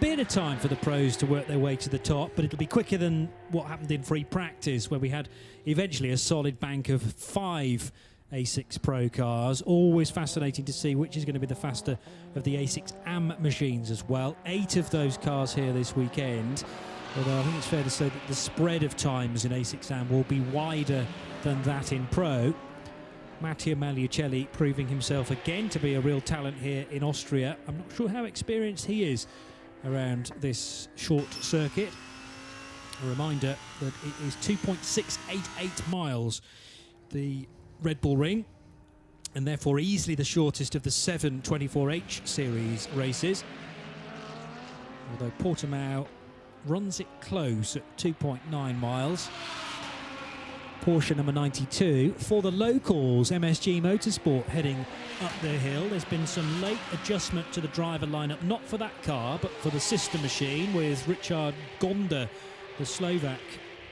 bit of time for the pros to work their way to the top, but it'll be quicker than what happened in free practice, where we had eventually a solid bank of 5 A6 Pro cars. Always fascinating to see which is going to be the faster of the A6 AM machines as well. 8 of those cars here this weekend, although I think it's fair to say that the spread of times in A6 AM will be wider than that in Pro. Matteo Magliucelli proving himself again to be a real talent here in Austria. I'm not sure how experienced he is around this short circuit. A reminder that it is 2.688 miles, the Red Bull Ring, and therefore easily the shortest of the 7 24H series races. Although Portimao runs it close at 2.9 miles. Porsche number 92 for the locals, MSG Motorsport heading up their hill. There's been some late adjustment to the driver lineup, not for that car but for the sister machine, with Richard Gonda, the Slovak,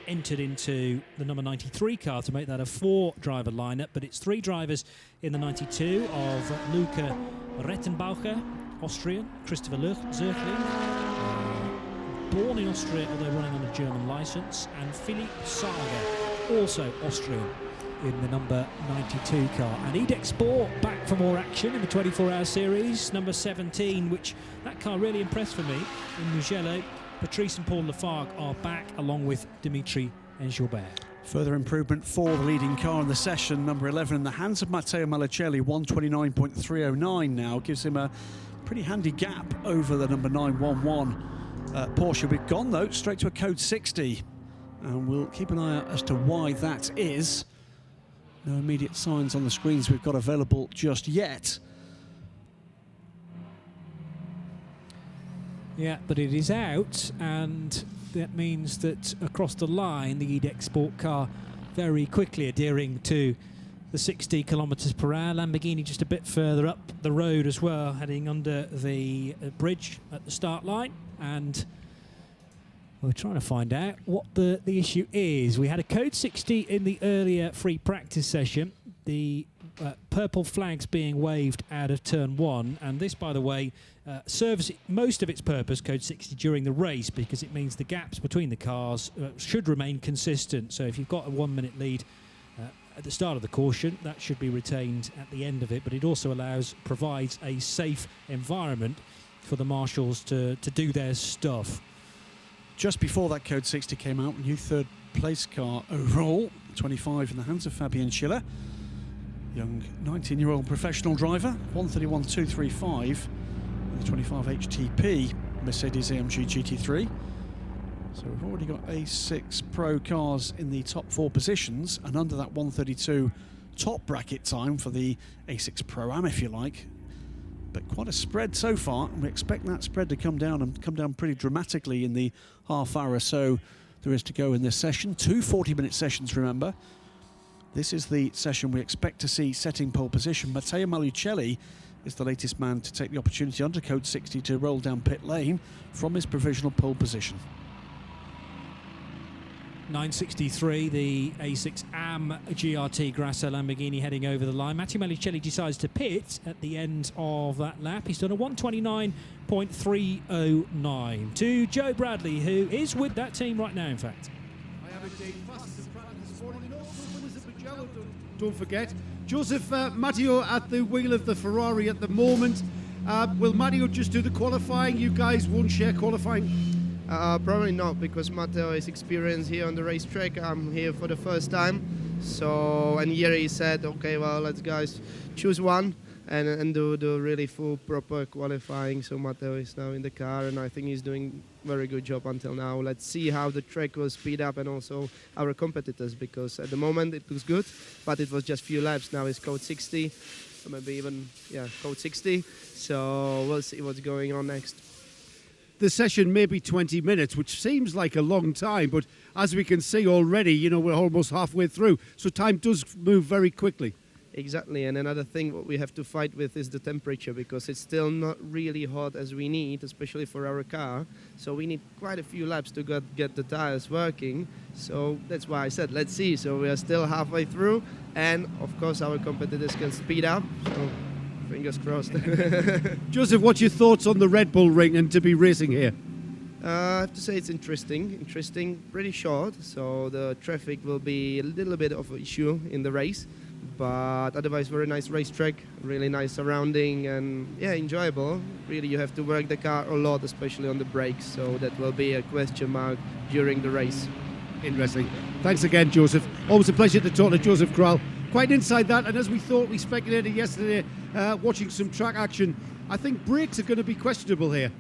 entered into the number 93 car to make that a 4-driver lineup. But it's 3 drivers in the 92 of Luca Rettenbaucher, Austrian, Christopher Zürchling, born in Austria although running on a German licence, and Philipp Sager, also Austrian, in the number 92 car. And Edex Sport back for more action in the 24-hour series. Number 17, which that car really impressed for me in Mugello. Patrice and Paul Lafargue are back, along with Dimitri Engelbert. Further improvement for the leading car in the session, number 11, in the hands of Matteo Magliucelli. 129.309 now gives him a pretty handy gap over the number 911 Porsche. We've gone though straight to a code 60. And we'll keep an eye out as to why that is. No immediate signs on the screens we've got available just yet. Yeah, but it is out, and that means that across the line, the Edex Sport car very quickly adhering to the 60 kilometres per hour. Lamborghini just a bit further up the road as well, heading under the bridge at the start line. And we're trying to find out what the issue is. We had a code 60 in the earlier free practice session. The purple flags being waved out of turn 1. And this, by the way, serves most of its purpose, code 60, during the race, because it means the gaps between the cars should remain consistent. So if you've got a 1-minute lead at the start of the caution, that should be retained at the end of it. But it also provides a safe environment for the marshals to do their stuff. Just before that code 60 came out, new third place car overall, 25 in the hands of Fabian Schiller. Young 19-year-old professional driver, 131.235 in the 25 HTP Mercedes-AMG GT3. So we've already got A6 Pro cars in the top 4 positions, and under that 132 top bracket time for the A6 Pro Am, if you like. But quite a spread so far, and we expect that spread to come down pretty dramatically in the half hour or so there is to go in this session. 2 40-minute sessions, remember. This is the session we expect to see setting pole position. Matteo Magliucelli is the latest man to take the opportunity under code 60 to roll down pit lane from his provisional pole position. 963, the A6 AM GRT Grasso Lamborghini heading over the line. Matteo Magliucelli decides to pit at the end of that lap. He's done a 129.309 to Joe Bradley, who is with that team right now, in fact. I have indeed fastest in practice this morning, and also winners of Mugello, don't forget. Joseph Matteo at the wheel of the Ferrari at the moment. Will Matteo just do the qualifying? You guys won't share qualifying? Probably not, because Matteo is experienced here on the racetrack. I'm here for the first time. So, and here he said, okay, well, let's guys choose one and do the really full proper qualifying. So Matteo is now in the car, and I think he's doing a very good job until now. Let's see how the track will speed up, and also our competitors, because at the moment it looks good, but it was just few laps. Now it's code 60, or maybe even, code 60. So we'll see what's going on next. The session may be 20 minutes, which seems like a long time, but as we can see already, we're almost halfway through. So time does move very quickly. Exactly, and another thing what we have to fight with is the temperature, because it's still not really hot as we need, especially for our car. So we need quite a few laps to get the tires working. So that's why I said, let's see. So we are still halfway through, and of course our competitors can speed up. So Fingers crossed. Joseph, what's your thoughts on the Red Bull Ring and to be racing here? I have to say it's interesting, pretty short, so the traffic will be a little bit of an issue in the race, but otherwise very nice racetrack, really nice surrounding, and yeah, enjoyable. Really, you have to work the car a lot, especially on the brakes, so that will be a question mark during the race. Interesting. Thanks again, Joseph. Always a pleasure to talk to Joseph Kral. Quite inside that, and as we thought, we speculated yesterday, watching some track action, I think brakes are going to be questionable here.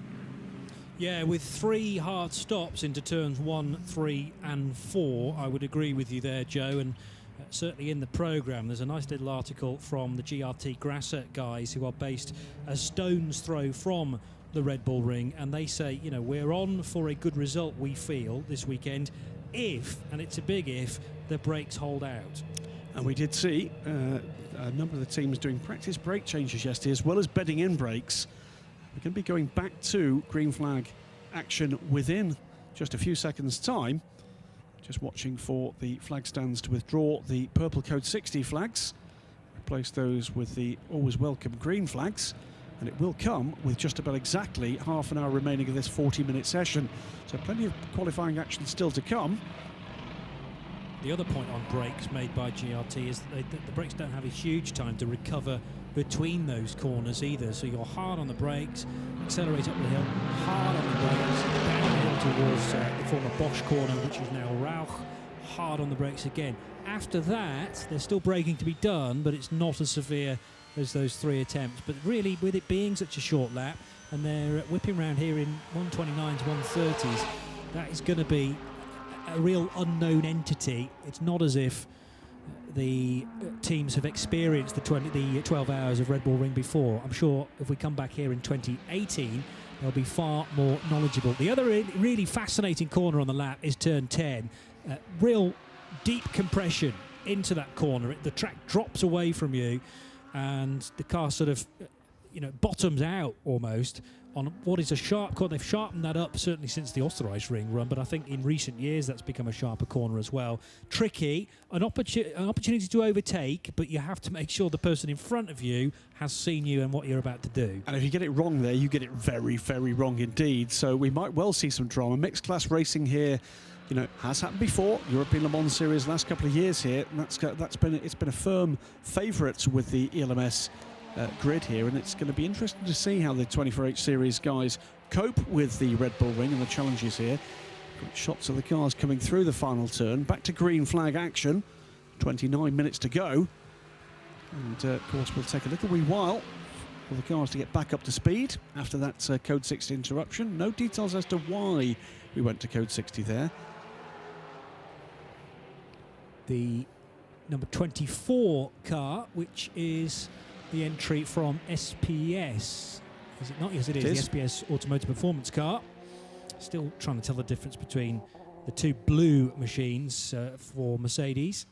Yeah, with 3 hard stops into turns 1, 3 and 4, I would agree with you there, Joe, and certainly in the programme there's a nice little article from the GRT Grasser guys who are based a stone's throw from the Red Bull Ring, and they say, you know, we're on for a good result, we feel, this weekend, if, and it's a big if, the brakes hold out. And we did see a number of the teams doing practice brake changes yesterday, as well as bedding in brakes. We're going to be going back to green flag action within just a few seconds' time. Just watching for the flag stands to withdraw the purple code 60 flags, replace those with the always welcome green flags, and it will come with just about exactly half an hour remaining of this 40-minute session. So plenty of qualifying action still to come. The other point on brakes made by GRT is that the brakes don't have a huge time to recover between those corners either. So you're hard on the brakes, accelerate up the hill, hard on the brakes, downhill towards the former Bosch corner, which is now Rauch, hard on the brakes again. After that, there's still braking to be done, but it's not as severe as those 3 attempts. But really, with it being such a short lap, and they're whipping around here in 129s, 130s, that is going to be a real unknown entity. It's not as if the teams have experienced the 12 hours of Red Bull Ring before. I'm sure if we come back here in 2018, they'll be far more knowledgeable. The other really fascinating corner on the lap is turn 10. Real deep compression into that corner. The track drops away from you, and the car sort of, bottoms out almost on what is a sharp corner. They've sharpened that up certainly since the Österreich Ring run, but I think in recent years that's become a sharper corner as well. Tricky, an opportunity to overtake, but you have to make sure the person in front of you has seen you and what you're about to do. And if you get it wrong there, you get it very, very wrong indeed. So we might well see some drama. Mixed class racing here, has happened before. European Le Mans Series last couple of years here. And it's been a firm favourite with the ELMS grid here, and it's going to be interesting to see how the 24H Series guys cope with the Red Bull Ring and the challenges here. Got shots of the cars coming through the final turn. Back to green flag action. 29 minutes to go. And of course we'll take a little wee while for the cars to get back up to speed after that code 60 interruption. No details as to why we went to code 60 there. The number 24 car, which is the entry from SPS. Is it not? Yes, it is. The SPS Automotive Performance car. Still trying to tell the difference between the 2 blue machines for Mercedes.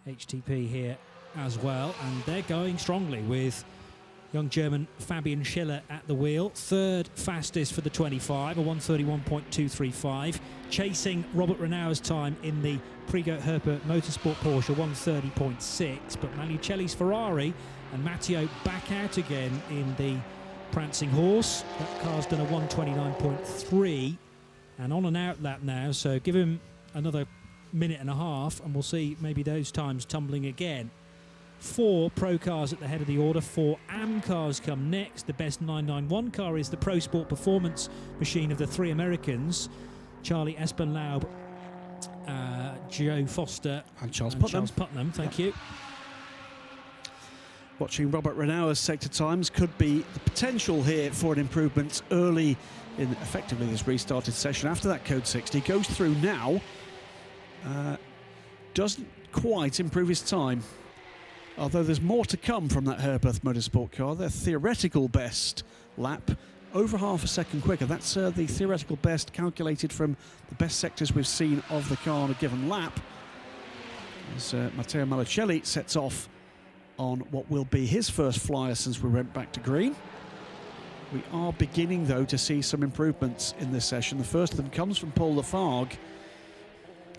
HTP here as well. And they're going strongly with young German Fabian Schiller at the wheel. 3rd fastest for the 25, a 131.235. Chasing Robert Renauer's time in the Prigo Herper Motorsport Porsche, 130.6. But Manuchelli's Ferrari and Matteo back out again in the Prancing Horse. That car's done a 129.3 and on and out lap now, so give him another minute and a half and we'll see maybe those times tumbling again. 4 Pro cars at the head of the order, 4 AM cars come next. The best 991 car is the Pro Sport Performance machine of the 3 Americans, Charlie Espenlaub, Joe Foster and Charles Putnam. Thank you. Watching Robert Renauer's sector times could be the potential here for an improvement early in effectively this restarted session. After that code 60 goes through now, doesn't quite improve his time. Although there's more to come from that Herberth Motorsport car. Their theoretical best lap, over half a second quicker. That's the theoretical best calculated from the best sectors we've seen of the car on a given lap. As Matteo Malucelli sets off on what will be his first flyer since we went back to green. We are beginning, though, to see some improvements in this session. The first of them comes from Paul Lafargue.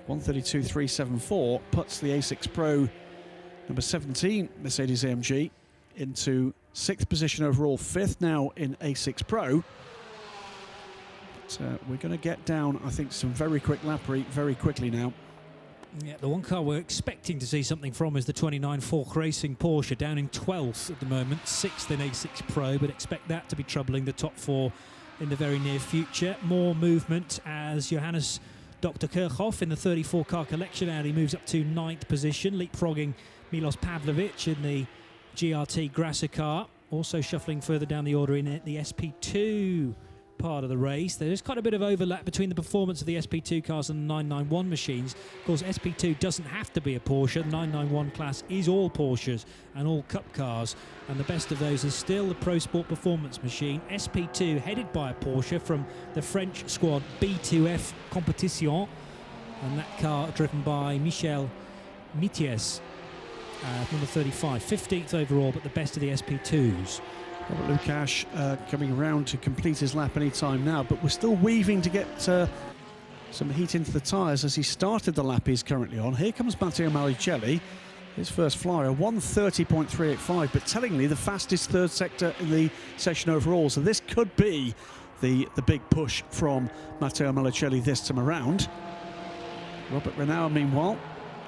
132.374 puts the A6 Pro number 17 Mercedes AMG into 6th position overall, 5th now in A6 Pro. But we're going to get down, I think, some very quick lappery very quickly now. Yeah, the one car we're expecting to see something from is the 29 Falk Racing Porsche, down in 12th at the moment, 6th in A6 Pro, but expect that to be troubling the top 4 in the very near future. More movement as Johannes Dr. Kirchhoff in the 34 car collection Audi moves up to 9th position, leapfrogging Milos Pavlovic in the GRT Grasser car. Also shuffling further down the order in the SP2 part of the race. There's quite a bit of overlap between the performance of the SP2 cars and the 991 machines. Of course, SP2 doesn't have to be a Porsche. The 991 class is all Porsches and all Cup cars, and the best of those is still the Pro Sport Performance machine. SP2 headed by a Porsche from the French squad B2F Competition, and that car driven by Michel Mithies, number 35, 15th overall, but the best of the SP2s. Robert Lukash coming around to complete his lap any time now, but we're still weaving to get some heat into the tyres as he started the lap he's currently on. Here comes Matteo Malicelli, his first flyer, 1:30.385, but tellingly the fastest third sector in the session overall. So this could be the big push from Matteo Malicelli this time around. Robert Renauer, meanwhile,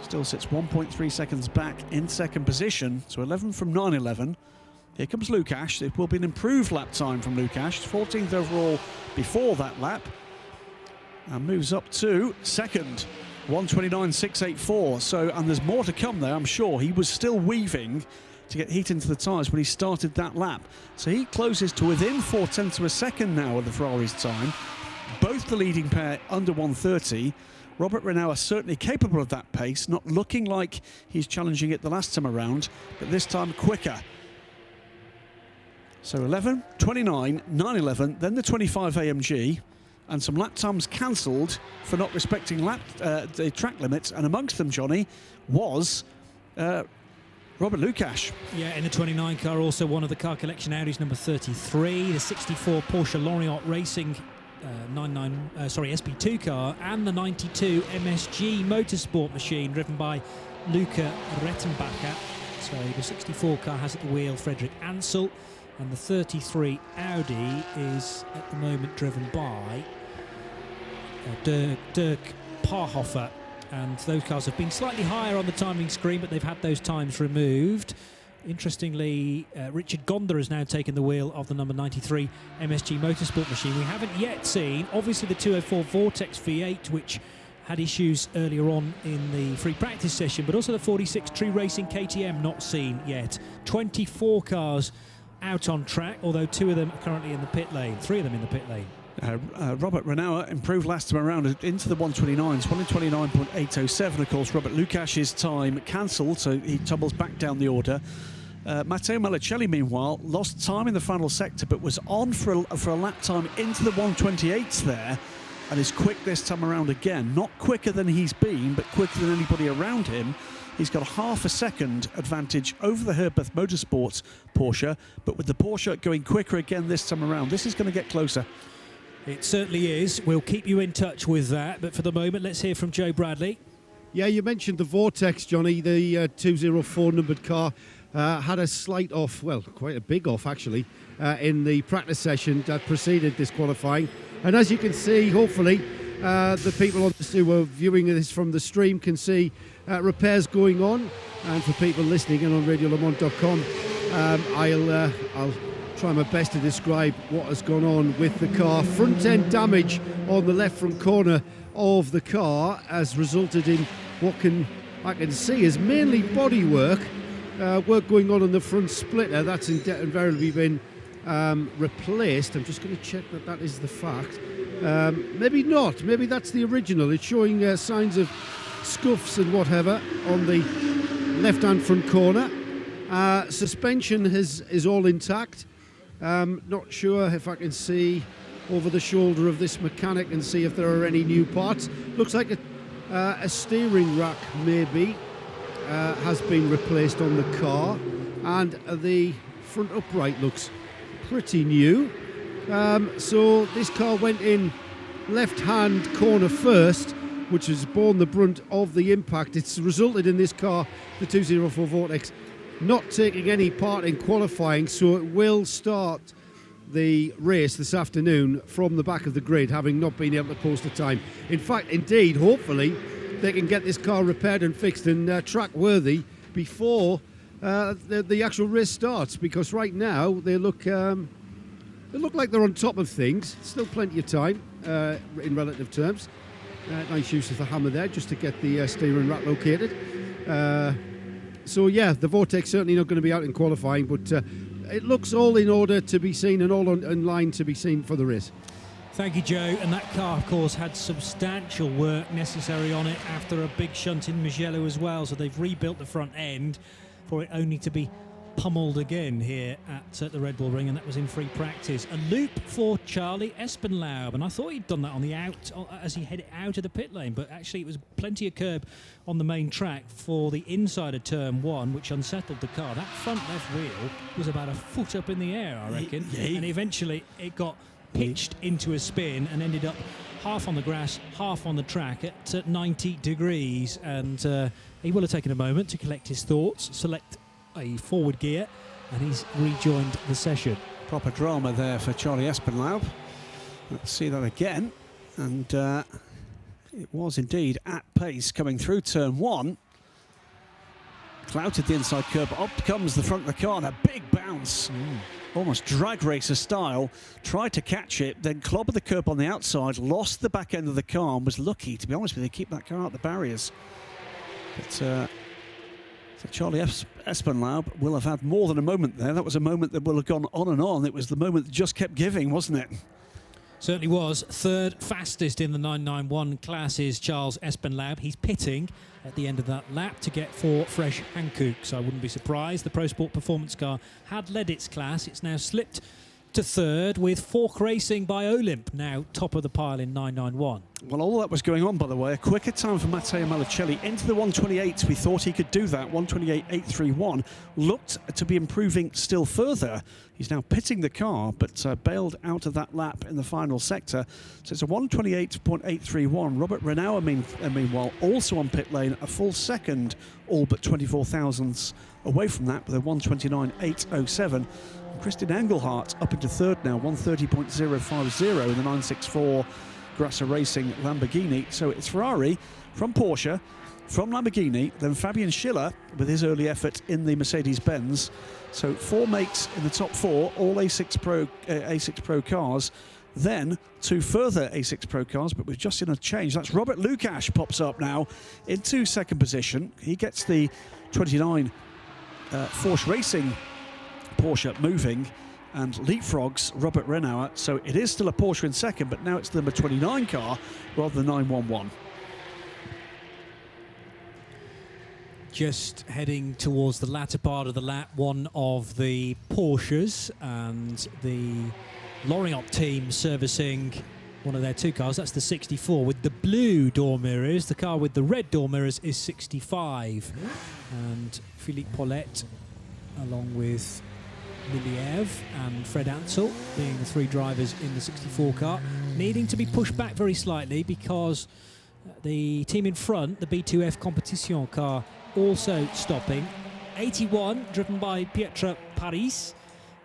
still sits 1.3 seconds back in second position, so 11 from 9.11. Here comes Lukash. It will be an improved lap time from Lukash, 14th overall before that lap, and moves up to second, 1:29.684. So, and there's more to come there, I'm sure. He was still weaving to get heat into the tyres when he started that lap. So he closes to within 0.4 of a second now of the Ferrari's time. Both the leading pair under 1:30. Robert Renauer certainly capable of that pace, not looking like he's challenging it the last time around, but this time quicker. So 11, 29, 9.11, then the 25 AMG, and some lap times cancelled for not respecting the track limits, and amongst them, Johnny, was Robert Lukash. Yeah, in the 29 car, also one of the car collection Audis, number 33, the 64 Porsche Lorient Racing SP2 car, and the 92 MSG Motorsport machine driven by Luca Rettenbacher. So the 64 car has at the wheel Frederick Ansel, and the 33 Audi is at the moment driven by Dirk Parhofer, and those cars have been slightly higher on the timing screen, but they've had those times removed. Interestingly, Richard Gonda has now taken the wheel of the number 93 MSG Motorsport machine. We haven't yet seen, obviously, the 204 Vortex V8, which had issues earlier on in the free practice session, but also the 46 True Racing KTM not seen yet. 24 cars out on track, although 2 of them are currently in the pit lane, 3 of them in the pit lane. Robert Renauer improved last time around into the 1:29s, 1:29.807. Of course, Robert Lukash's time cancelled, so he tumbles back down the order. Matteo Malicelli, meanwhile, lost time in the final sector, but was on for a lap time into the 1:28s there, and is quick this time around again. Not quicker than he's been, but quicker than anybody around him. He's got half a second advantage over the Herbeth Motorsports Porsche, but with the Porsche going quicker again this time around, this is going to get closer. It certainly is. We'll keep you in touch with that, but for the moment, let's hear from Joe Bradley. Yeah, you mentioned the Vortex, Johnny. The 204 numbered car had a slight off, well, quite a big off actually, in the practice session that preceded this qualifying. And as you can see, hopefully, the people who are viewing this from the stream can see repairs going on. And for people listening in on RadioLeMans.com, I'll try my best to describe what has gone on with the car. Front end damage on the left front corner of the car has resulted in what I can see is mainly bodywork. Work going on the front splitter. That's invariably been replaced. I'm just going to check that is the fact. Maybe not. Maybe that's the original. It's showing signs of scuffs and whatever on the left-hand front corner. Suspension is all intact. Not sure if I can see over the shoulder of this mechanic and see if there are any new parts. Looks like a steering rack maybe has been replaced on the car, and the front upright looks pretty new. So this car went in left-hand corner first, which has borne the brunt of the impact. It's resulted in this car, the 204 Vortex, not taking any part in qualifying, so it will start the race this afternoon from the back of the grid, having not been able to post a time. In fact, indeed, hopefully, they can get this car repaired and fixed and track worthy before the actual race starts, because right now they look like they're on top of things. Still plenty of time in relative terms. Nice use of the hammer there just to get the steering rack located. So yeah, the Vortex certainly not going to be out in qualifying, but it looks all in order to be seen and all in line to be seen for the race. Thank you, Joe. And that car, of course, had substantial work necessary on it after a big shunt in Mugello as well. So they've rebuilt the front end for it only to be pummeled again here at the Red Bull Ring, and that was in free practice. A loop for Charlie Espenlaub, and I thought he'd done that on the out as he headed out of the pit lane, but actually it was plenty of curb on the main track for the inside of turn 1, which unsettled the car. That front left wheel was about a foot up in the air, I reckon, and eventually it got pitched into a spin and ended up half on the grass, half on the track at 90 degrees, and he will have taken a moment to collect his thoughts, select a forward gear, and he's rejoined the session. Proper drama there for Charlie Espenlaub. Let's see that again, and it was indeed at pace coming through turn 1. Clouted the inside curb, up comes the front of the car, and a big bounce. Almost drag racer style, tried to catch it, then clobbered the curb on the outside, lost the back end of the car, and was lucky, to be honest with you, to keep that car out the barriers. But so Charlie Espenlaub will have had more than a moment there. That was a moment that will have gone on and on. It was the moment that just kept giving, wasn't it? Certainly was. Third fastest in the 991 class is Charles Espenlaub. He's pitting at the end of that lap to get 4 fresh Hankooks. I wouldn't be surprised. The Pro Sport performance car had led its class. It's now slipped to third, with Fork Racing by Olymp now top of the pile in 991. Well, all that was going on, by the way. A quicker time for Matteo Malicelli into the 128. We thought he could do that. 128.831 looked to be improving still further. He's now pitting the car, but bailed out of that lap in the final sector. So it's a 128.831. Robert Renauer, meanwhile, also on pit lane, a full second, all but 24 thousandths away from that, with a 129.807. Christian Engelhardt up into third now, 130.050 in the 964 Grasser Racing Lamborghini. So it's Ferrari from Porsche, from Lamborghini, then Fabian Schiller with his early effort in the Mercedes-Benz. So 4 makes in the top 4, all A6 Pro cars. Then 2 further A6 Pro cars, but we've just seen a change. That's Robert Lukash pops up now into second position. He gets the 29 Force Racing Porsche moving and leapfrogs Robert Renauer. So it is still a Porsche in second, but now it's the number 29 car rather than 911. Just heading towards the latter part of the lap, one of the Porsches and the Loriot team servicing one of their 2 cars. That's the 64 with the blue door mirrors. The car with the red door mirrors is 65. And Philippe Paulette, along with Miliev and Fred Ansel, being the 3 drivers in the 64 car, needing to be pushed back very slightly because the team in front, the B2F Competition car, also stopping. 81, driven by Pietra Paris,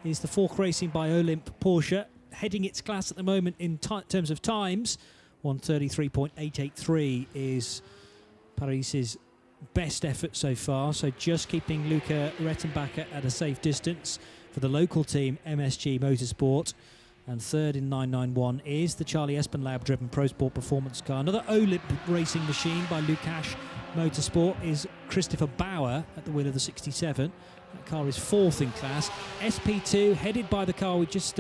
is the Fork Racing by Olymp Porsche, heading its class at the moment in terms of times. 133.883 is Paris's best effort so far, so just keeping Luca Rettenbacher at a safe distance for the local team MSG Motorsport. And third in 991 is the Charlie Espenlaub driven Pro Sport performance car. Another Olymp racing machine by Lukash Motorsport is Christopher Bauer at the wheel of the 67. That car is 4th in class. SP2 headed by the car we just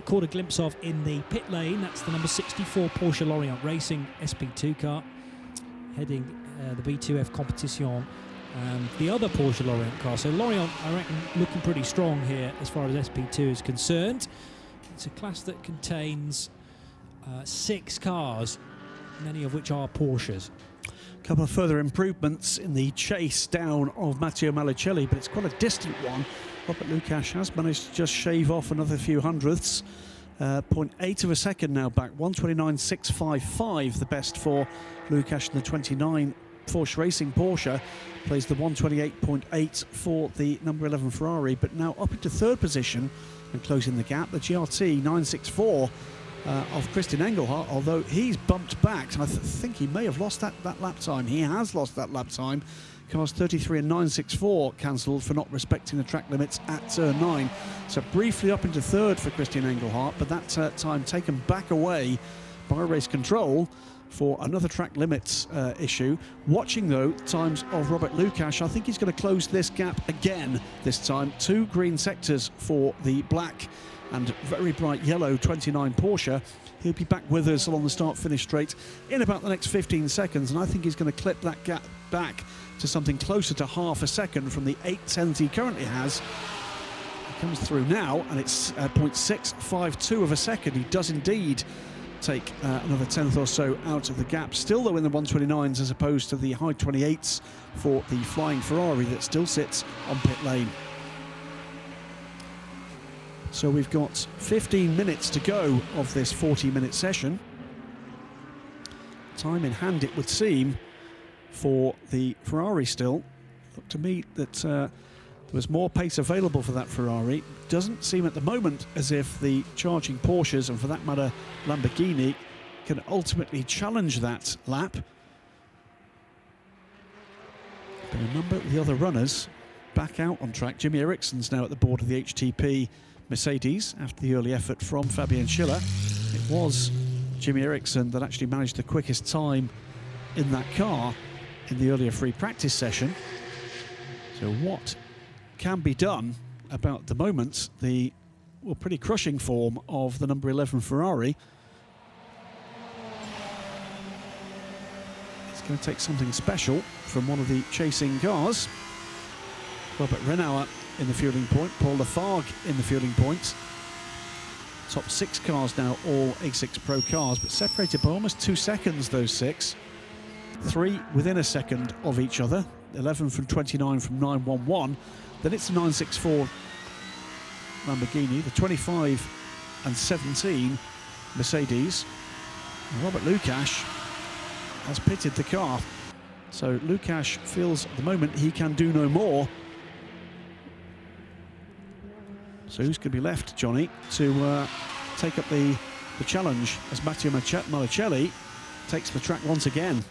caught a glimpse of in the pit lane. That's the number 64 Porsche Loriot Racing SP2 car, heading the B2F Competition, and the other Porsche Loriot car. So Loriot, I reckon, looking pretty strong here as far as SP2 is concerned. It's a class that contains 6 cars, many of which are Porsches. A couple of further improvements in the chase down of Matteo Malicelli, but it's quite a distant one. Robert Lukash has managed to just shave off another few hundredths. 0.8 of a second now back, 129.655, the best for Lukash in the 29 Force Racing Porsche plays the 128.8 for the number 11 Ferrari, but now up into third position and closing the gap, the GRT 964 of Christian Engelhardt, although he's bumped back, and I think he may have lost that lap time. He has lost that lap time. Cars 33 and 964 cancelled for not respecting the track limits at turn 9. So briefly up into third for Christian Engelhardt, but that time taken back away by race control for another track limits issue. Watching, though, times of Robert Lukash, I think he's going to close this gap again this time. 2 green sectors for the black and very bright yellow 29 Porsche. He'll be back with us along the start-finish straight in about the next 15 seconds, and I think he's going to clip that gap back to something closer to half a second from the 8/10 he currently has. He comes through now, and it's 0.652 of a second. He does indeed take another 10th or so out of the gap. Still, though, in the 129s as opposed to the high 28s for the flying Ferrari that still sits on pit lane. So we've got 15 minutes to go of this 40-minute session. Time in hand, it would seem, for the Ferrari still. Looked to me that there was more pace available for that Ferrari. Doesn't seem at the moment as if the charging Porsches, and for that matter Lamborghini, can ultimately challenge that lap. But a number of the other runners back out on track. Jimmy Ericsson's now at the board of the HTP Mercedes after the early effort from Fabian Schiller. It was Jimmy Ericsson that actually managed the quickest time in that car in the earlier free practice session. So what can be done about the moment the pretty crushing form of the number 11 Ferrari? It's going to take something special from one of the chasing cars. Robert Renauer in the fueling point, Paul Lafargue in the fueling point. Top 6 cars now, all A6 Pro cars, but separated by almost 2 seconds, those 6. 3 within a second of each other. 11 from 29 from 911. Then it's the 964 Lamborghini, the 25 and 17 Mercedes. And Robert Lukash has pitted the car. So Lukash feels at the moment he can do no more. So who's going to be left, Johnny, to take up the challenge as Matteo Monicelli takes the track once again?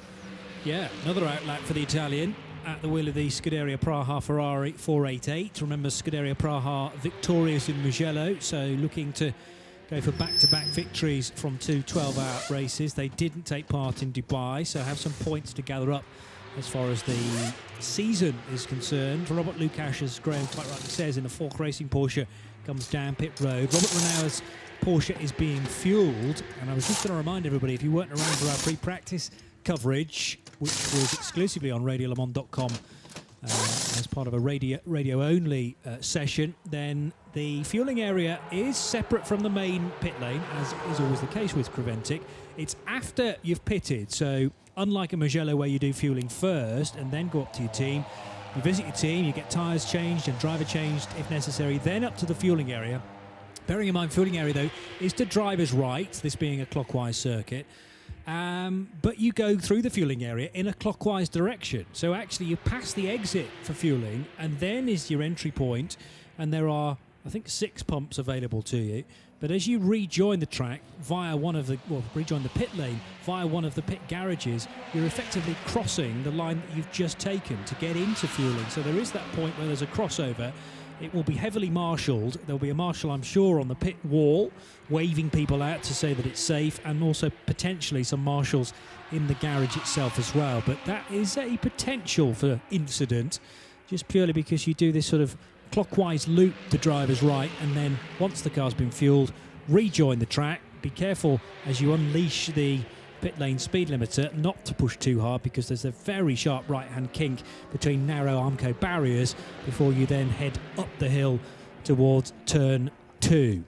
Yeah, another outlap for the Italian at the wheel of the Scuderia Praha Ferrari 488. Remember, Scuderia Praha victorious in Mugello, so looking to go for back-to-back victories from 2 12-hour races. They didn't take part in Dubai, so have some points to gather up as far as the season is concerned. For Robert Lukash, as Graham quite rightly says, in the Fork Racing Porsche, comes down pit road. Robert Renauer's Porsche is being fuelled, and I was just going to remind everybody, if you weren't around for our pre-practice coverage, which was exclusively on radiolemans.com as part of a radio-only session, then the fuelling area is separate from the main pit lane, as is always the case with Creventic. It's after you've pitted, so unlike a Mugello where you do fuelling first and then go up to your team, you visit your team, you get tyres changed and driver changed if necessary, then up to the fuelling area. Bearing in mind, fuelling area, though, is to driver's right, this being a clockwise circuit. But you go through the fuelling area in a clockwise direction. So actually you pass the exit for fuelling, and then is your entry point, and there are, I think, 6 pumps available to you. But as you rejoin the track via rejoin the pit lane via one of the pit garages, you're effectively crossing the line that you've just taken to get into fuelling. So there is that point where there's a crossover. It will be heavily marshalled. There'll be a marshal, I'm sure, on the pit wall, waving people out to say that it's safe, and also potentially some marshals in the garage itself as well. But that is a potential for incident, just purely because you do this sort of clockwise loop to driver's right, and then once the car's been fueled, rejoin the track. Be careful as you unleash the pit lane speed limiter not to push too hard, because there's a very sharp right hand kink between narrow Armco barriers before you then head up the hill towards turn 2.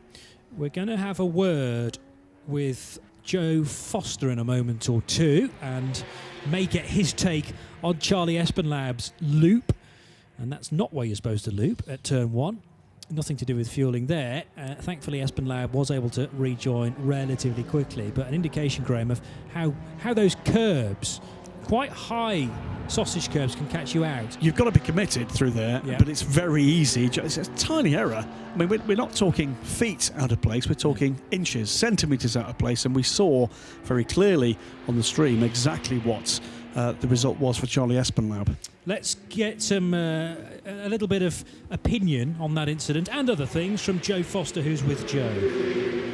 We're going to have a word with Joe Foster in a moment or two and may get his take on Charlie Espenlaub's loop, and that's not where you're supposed to loop at turn 1. Nothing to do with fuelling there. Thankfully, Espenlaub was able to rejoin relatively quickly, but an indication, Graham, of how those curbs quite high sausage curbs can catch you out. You've got to be committed through there, Yeah. but it's very easy. It's a tiny error. I mean, we're not talking feet out of place, we're talking inches, centimetres out of place, and we saw very clearly on the stream exactly what the result was for Charlie Espenlaub. Let's get some a little bit of opinion on that incident and other things from Joe Foster, who's with Joe.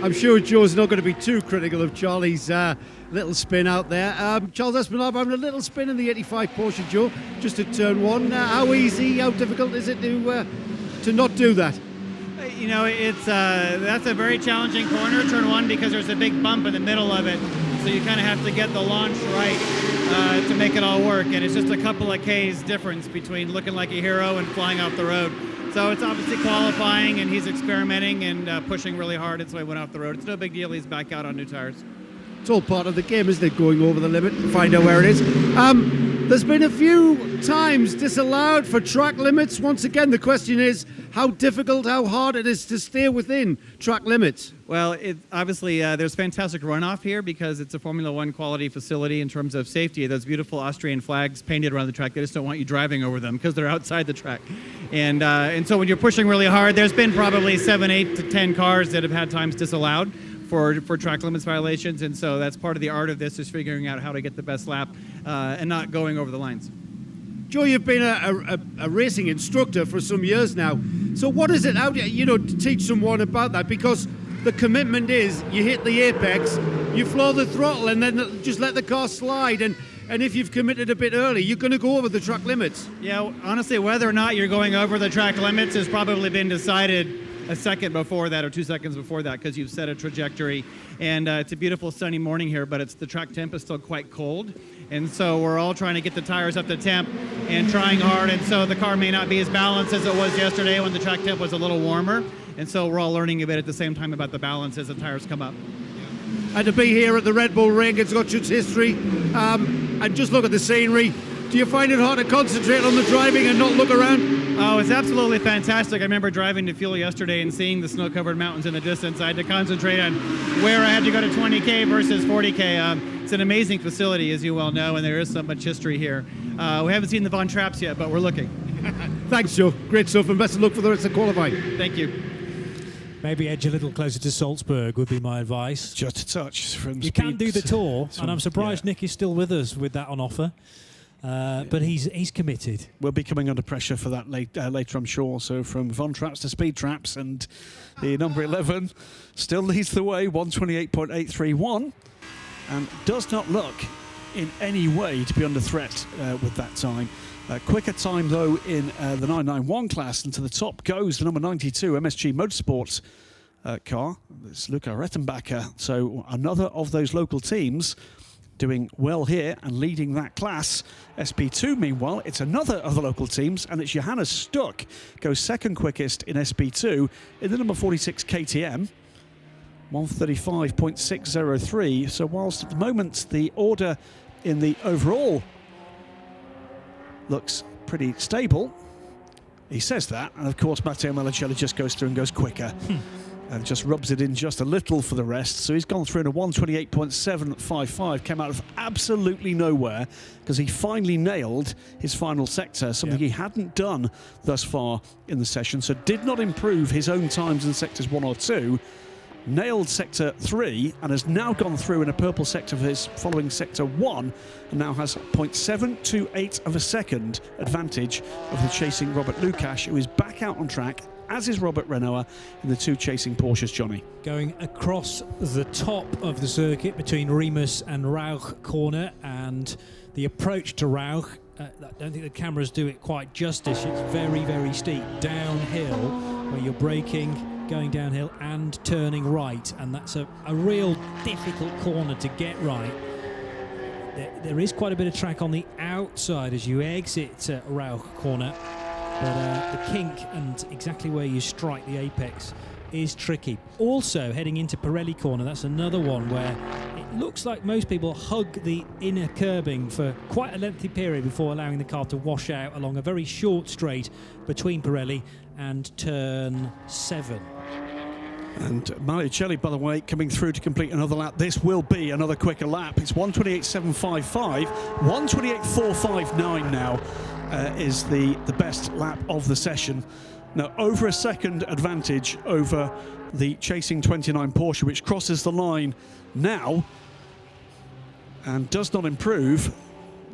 I'm sure Joe's not going to be too critical of Charlie's little spin out there. Charles Espenlaub having a little spin in the 85 Porsche, Joe, just at turn one. How easy, how difficult is it to not do that? You know, it's that's a very challenging corner, turn one, because there's a big bump in the middle of it. So you kind of have to get the launch right to make it all work. And it's just a couple of Ks difference between looking like a hero and flying off the road. So it's obviously qualifying, and he's experimenting and pushing really hard. That's why he went off the road. It's no big deal. He's back out on new tires. It's all part of the game, isn't it? Going over the limit, find out where it is. There's been a few times disallowed for track limits. Once again, the question is how difficult, how hard it is to stay within track limits. Well, obviously there's fantastic runoff here because it's a Formula One quality facility in terms of safety. Those beautiful Austrian flags painted around the track, they just don't want you driving over them because they're outside the track. And so when you're pushing really hard, there's been probably 7, 8 to 10 cars that have had times disallowed for track limits violations, and so that's part of the art of this, is figuring out how to get the best lap and not going over the lines. Joe, you've been a racing instructor for some years now. So what is it, how do you know, to teach someone about that? Because the commitment is you hit the apex, you floor the throttle, and then just let the car slide. And if you've committed a bit early, you're going to go over the track limits. Yeah, honestly, whether or not you're going over the track limits has probably been decided a second before that or 2 seconds before that, because you've set a trajectory. And it's a beautiful sunny morning here, but the track temp is still quite cold. And so we're all trying to get the tires up to temp and trying hard. And so the car may not be as balanced as it was yesterday when the track temp was a little warmer. And so we're all learning a bit at the same time about the balance as the tires come up. And to be here at the Red Bull Ring, it's got its history. And just look at the scenery. Do you find it hard to concentrate on the driving and not look around? Oh, it's absolutely fantastic. I remember driving to Fuel yesterday and seeing the snow-covered mountains in the distance. I had to concentrate on where I had to go to 20K versus 40K. It's an amazing facility, as you well know, and there is so much history here. We haven't seen the Von Trapps yet, but we're looking. Thanks, Joe. Great stuff, and best of luck for the rest of qualifying. Thank you. Maybe edge a little closer to Salzburg would be my advice. Just a touch from You speed. can do the tour, from- and I'm surprised yeah. Nick is still with us with that on offer. But he's committed. We'll be coming under pressure for that later, I'm sure. So from Von Trapps to Speed Traps, and the number 11 still leads the way, 128.831, and does not look in any way to be under threat with that time. Quicker time, though, in the 991 class, and to the top goes the number 92 MSG Motorsports car. It's Luca Rettenbacher. So another of those local teams doing well here and leading that class. SP2, meanwhile, it's another of the local teams, and it's Johannes Stuck goes second quickest in SP2 in the number 46 KTM, 135.603. So whilst at the moment the order in the overall looks pretty stable, he says that, and of course Matteo Melicelli just goes through and goes quicker. And just rubs it in just a little for the rest. So he's gone through in a 128.755, came out of absolutely nowhere because he finally nailed his final sector, something he hadn't done thus far in the session. So did not improve his own times in sectors 1 or 2, nailed sector 3, and has now gone through in a purple sector for his following sector 1, and now has 0.728 of a second advantage of the chasing Robert Lukács, who is back out on track, as is Robert Renoir in the two chasing Porsches, Johnny. Going across the top of the circuit between Remus and Rauch corner, and the approach to Rauch, I don't think the cameras do it quite justice. It's very, very steep downhill where you're braking, going downhill and turning right, and that's a real difficult corner to get right. There is quite a bit of track on the outside as you exit Rauch corner. But the kink and exactly where you strike the apex is tricky. Also, heading into Pirelli corner, that's another one where it looks like most people hug the inner curbing for quite a lengthy period before allowing the car to wash out along a very short straight between Pirelli and turn 7. And Malicelli, by the way, coming through to complete another lap. This will be another quicker lap. It's 1:28.755, 1:28.459 now is the best lap of the session. Now, over a second advantage over the chasing 29 Porsche, which crosses the line now and does not improve.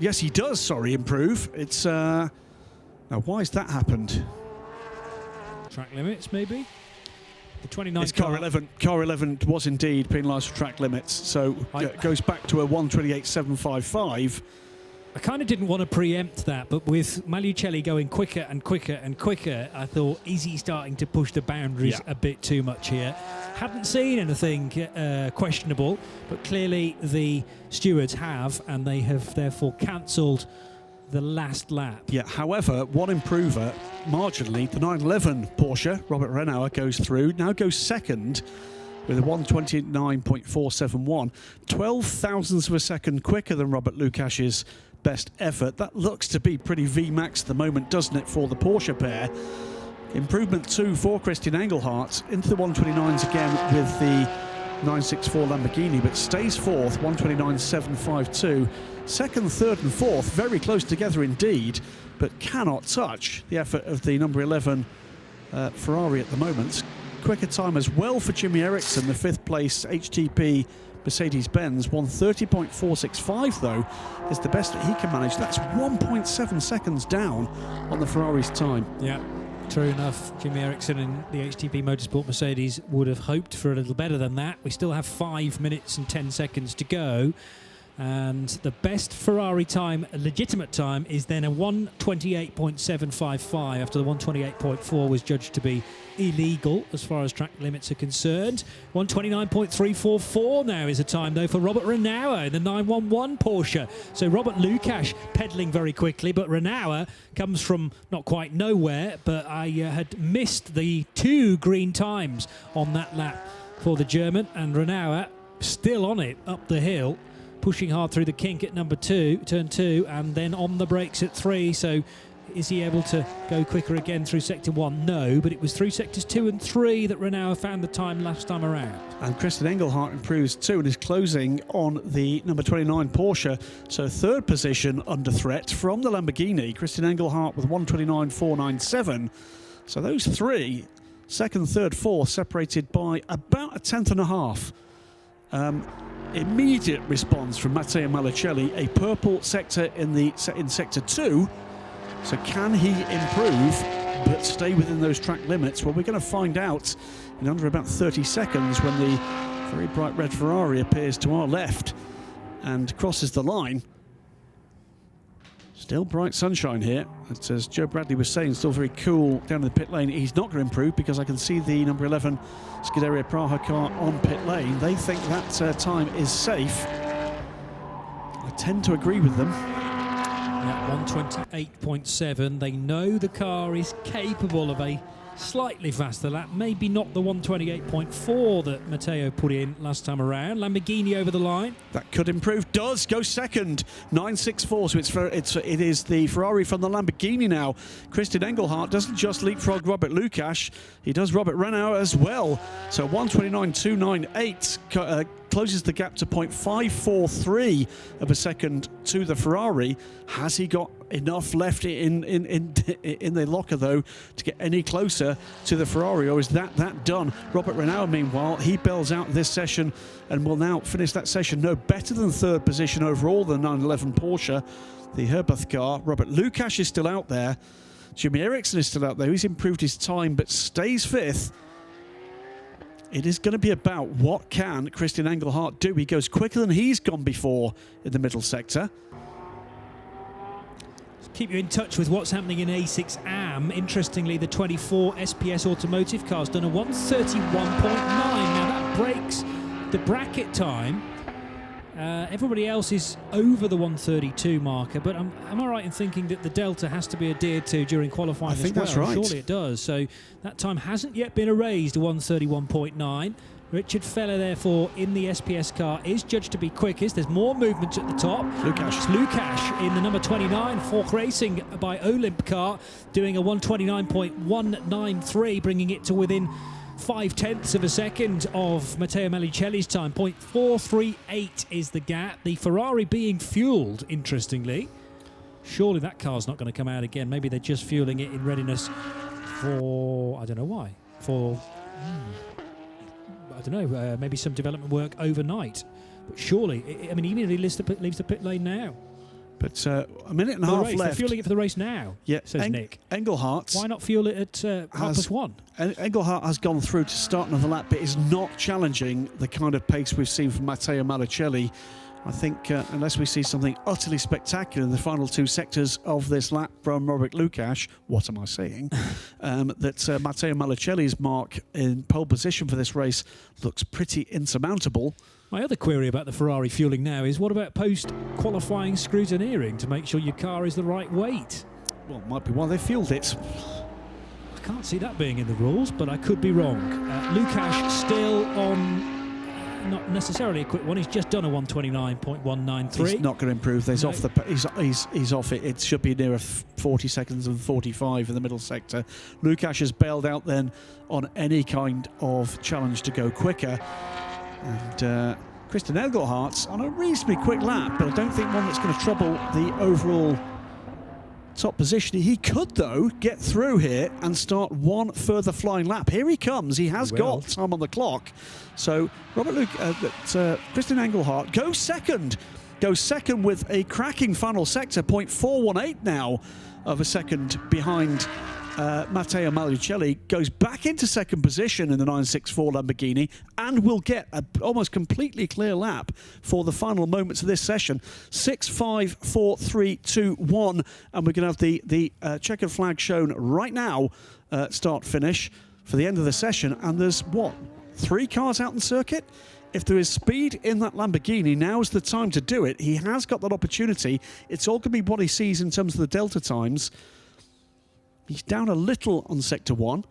Yes, he does, sorry, improve. It's now, why has that happened? Track limits, maybe? The 29 It's car 11. Car 11 was indeed penalised for track limits, so it goes back to a 1:28.755. I kind of didn't want to preempt that, but with Malicelli going quicker and quicker and quicker, I thought, is he starting to push the boundaries a bit too much here? Hadn't seen anything questionable, but clearly the stewards have, and they have therefore cancelled the last lap. Yeah, however, one improver, marginally, the 911 Porsche, Robert Renauer, goes through, now goes second with a 1:29.471, 12 thousandths of a second quicker than Robert Lukasz's best effort. That looks to be pretty VMAX at the moment, doesn't it, for the Porsche pair? Improvement 2 for Christian Engelhardt, into the 129s again with the 964 Lamborghini, but stays fourth, 1:29.752. Second, third and fourth, very close together indeed, but cannot touch the effort of the number 11 Ferrari at the moment. Quicker time as well for Jimmy Eriksson, the fifth place HTP Mercedes-Benz. 1:30.465 though is the best that he can manage. That's 1.7 seconds down on the Ferrari's time. Yeah, true enough. Jimmy Eriksson and the HTP Motorsport Mercedes would have hoped for a little better than that. We still have 5 minutes and 10 seconds to go. And the best Ferrari time, a legitimate time, is then a 1:28.755 after the 1:28.4 was judged to be illegal as far as track limits are concerned. 1:29.344 now is a time, though, for Robert Renauer in the 911 Porsche. So Robert Lukács pedalling very quickly, but Renauer comes from not quite nowhere, but I had missed the 2 green times on that lap for the German, and Renauer still on it up the hill, pushing hard through the kink at number 2, turn 2, and then on the brakes at 3. So is he able to go quicker again through sector 1? No, but it was through sectors 2 and 3 that Renauer found the time last time around. And Christian Engelhardt improves too and is closing on the number 29 Porsche. So third position under threat from the Lamborghini. Christian Engelhardt with 1:29.497. So those three, second, third, fourth, separated by about a tenth and a half. Immediate response from Matteo Malicelli, a purple sector in sector 2. So can he improve but stay within those track limits? Well, we're going to find out in under about 30 seconds when the very bright red Ferrari appears to our left and crosses the line. Still bright sunshine here. It's, as Joe Bradley was saying, still very cool down in the pit lane. He's not going to improve because I can see the number 11 Scuderia Praha car on pit lane. They think that time is safe. I tend to agree with them. At 1:28.7, they know the car is capable of a slightly faster lap, maybe not the 1:28.4 that Matteo put in last time around. Lamborghini over the line. That could improve. Does go second. 964. So it is the Ferrari from the Lamborghini now. Christian Engelhardt doesn't just leapfrog Robert Lukács, he does Robert Renauer as well. So 1:29.298 closes the gap to 0.543 of a second to the Ferrari. Has he got enough left in the locker though to get any closer to the Ferrari, or is that done? Robert Renauer, meanwhile, he bells out this session and will now finish that session no better than third position overall, the 911 Porsche, the Herbuth car. Robert Lukács is still out there. Jimmy Eriksson is still out there. He's improved his time but stays fifth. It is going to be about what can Christian Engelhardt do. He goes quicker than he's gone before in the middle sector. Keep you in touch with what's happening in A6 AM. Interestingly, the 24 SPS Automotive car's done a 1:31.9. Now that breaks the bracket time. Everybody else is over the 1:32 marker, but am I right in thinking that the delta has to be adhered to during qualifying as well? I think that's right. Surely it does. So that time hasn't yet been erased, 1:31.9. Richard Feller, therefore, in the SPS car is judged to be quickest. There's more movement at the top. Lukács. Lukács in the number 29, Fork Racing by Olymp car, doing a 1:29.193, bringing it to within 0.5 of a second of Matteo Malicelli's time. 0.438 is the gap. The Ferrari being fuelled, interestingly. Surely that car's not going to come out again. Maybe they're just fueling it in readiness for, I don't know why, for, I don't know, maybe some development work overnight. But surely, I mean, even if he leaves the pit lane now. But a minute and a half left. They're fueling it for the race now, yeah, says Nick. Engelhardt. Why not fuel it at 1:30? Engelhardt has gone through to start another lap, but is not challenging the kind of pace we've seen from Matteo Malicelli. I think unless we see something utterly spectacular in the final two sectors of this lap from Robert Lukash, what am I saying? That Matteo Malicelli's mark in pole position for this race looks pretty insurmountable. My other query about the Ferrari fueling now is, what about post-qualifying scrutineering to make sure your car is the right weight? Well, might be why they fueled it. I can't see that being in the rules, but I could be wrong. Lukash still on not necessarily a quick one. He's just done a 1:29.193. He's not going to improve. He's No. off he's off it. It should be near 40 seconds and 45 in the middle sector. Lukash has bailed out then on any kind of challenge to go quicker. And Christian Engelhardt's on a reasonably quick lap, but I don't think one that's going to trouble the overall top position. He could, though, get through here and start one further flying lap. Here he comes. He has got time on the clock. So Christian Engelhardt goes second. Goes second with a cracking final sector, 0.418 now of a second behind Matteo Malicelli. Goes back into second position in the 964 Lamborghini and will get an almost completely clear lap for the final moments of this session. 6.5, 4, 3, 2, 1, and we're going to have the checkered flag shown right now, start finish for the end of the session. And there's what, 3 cars out in circuit? If there is speed in that Lamborghini, now's the time to do it. He has got that opportunity. It's all going to be what he sees in terms of the delta times. He's down a little on Sector 1.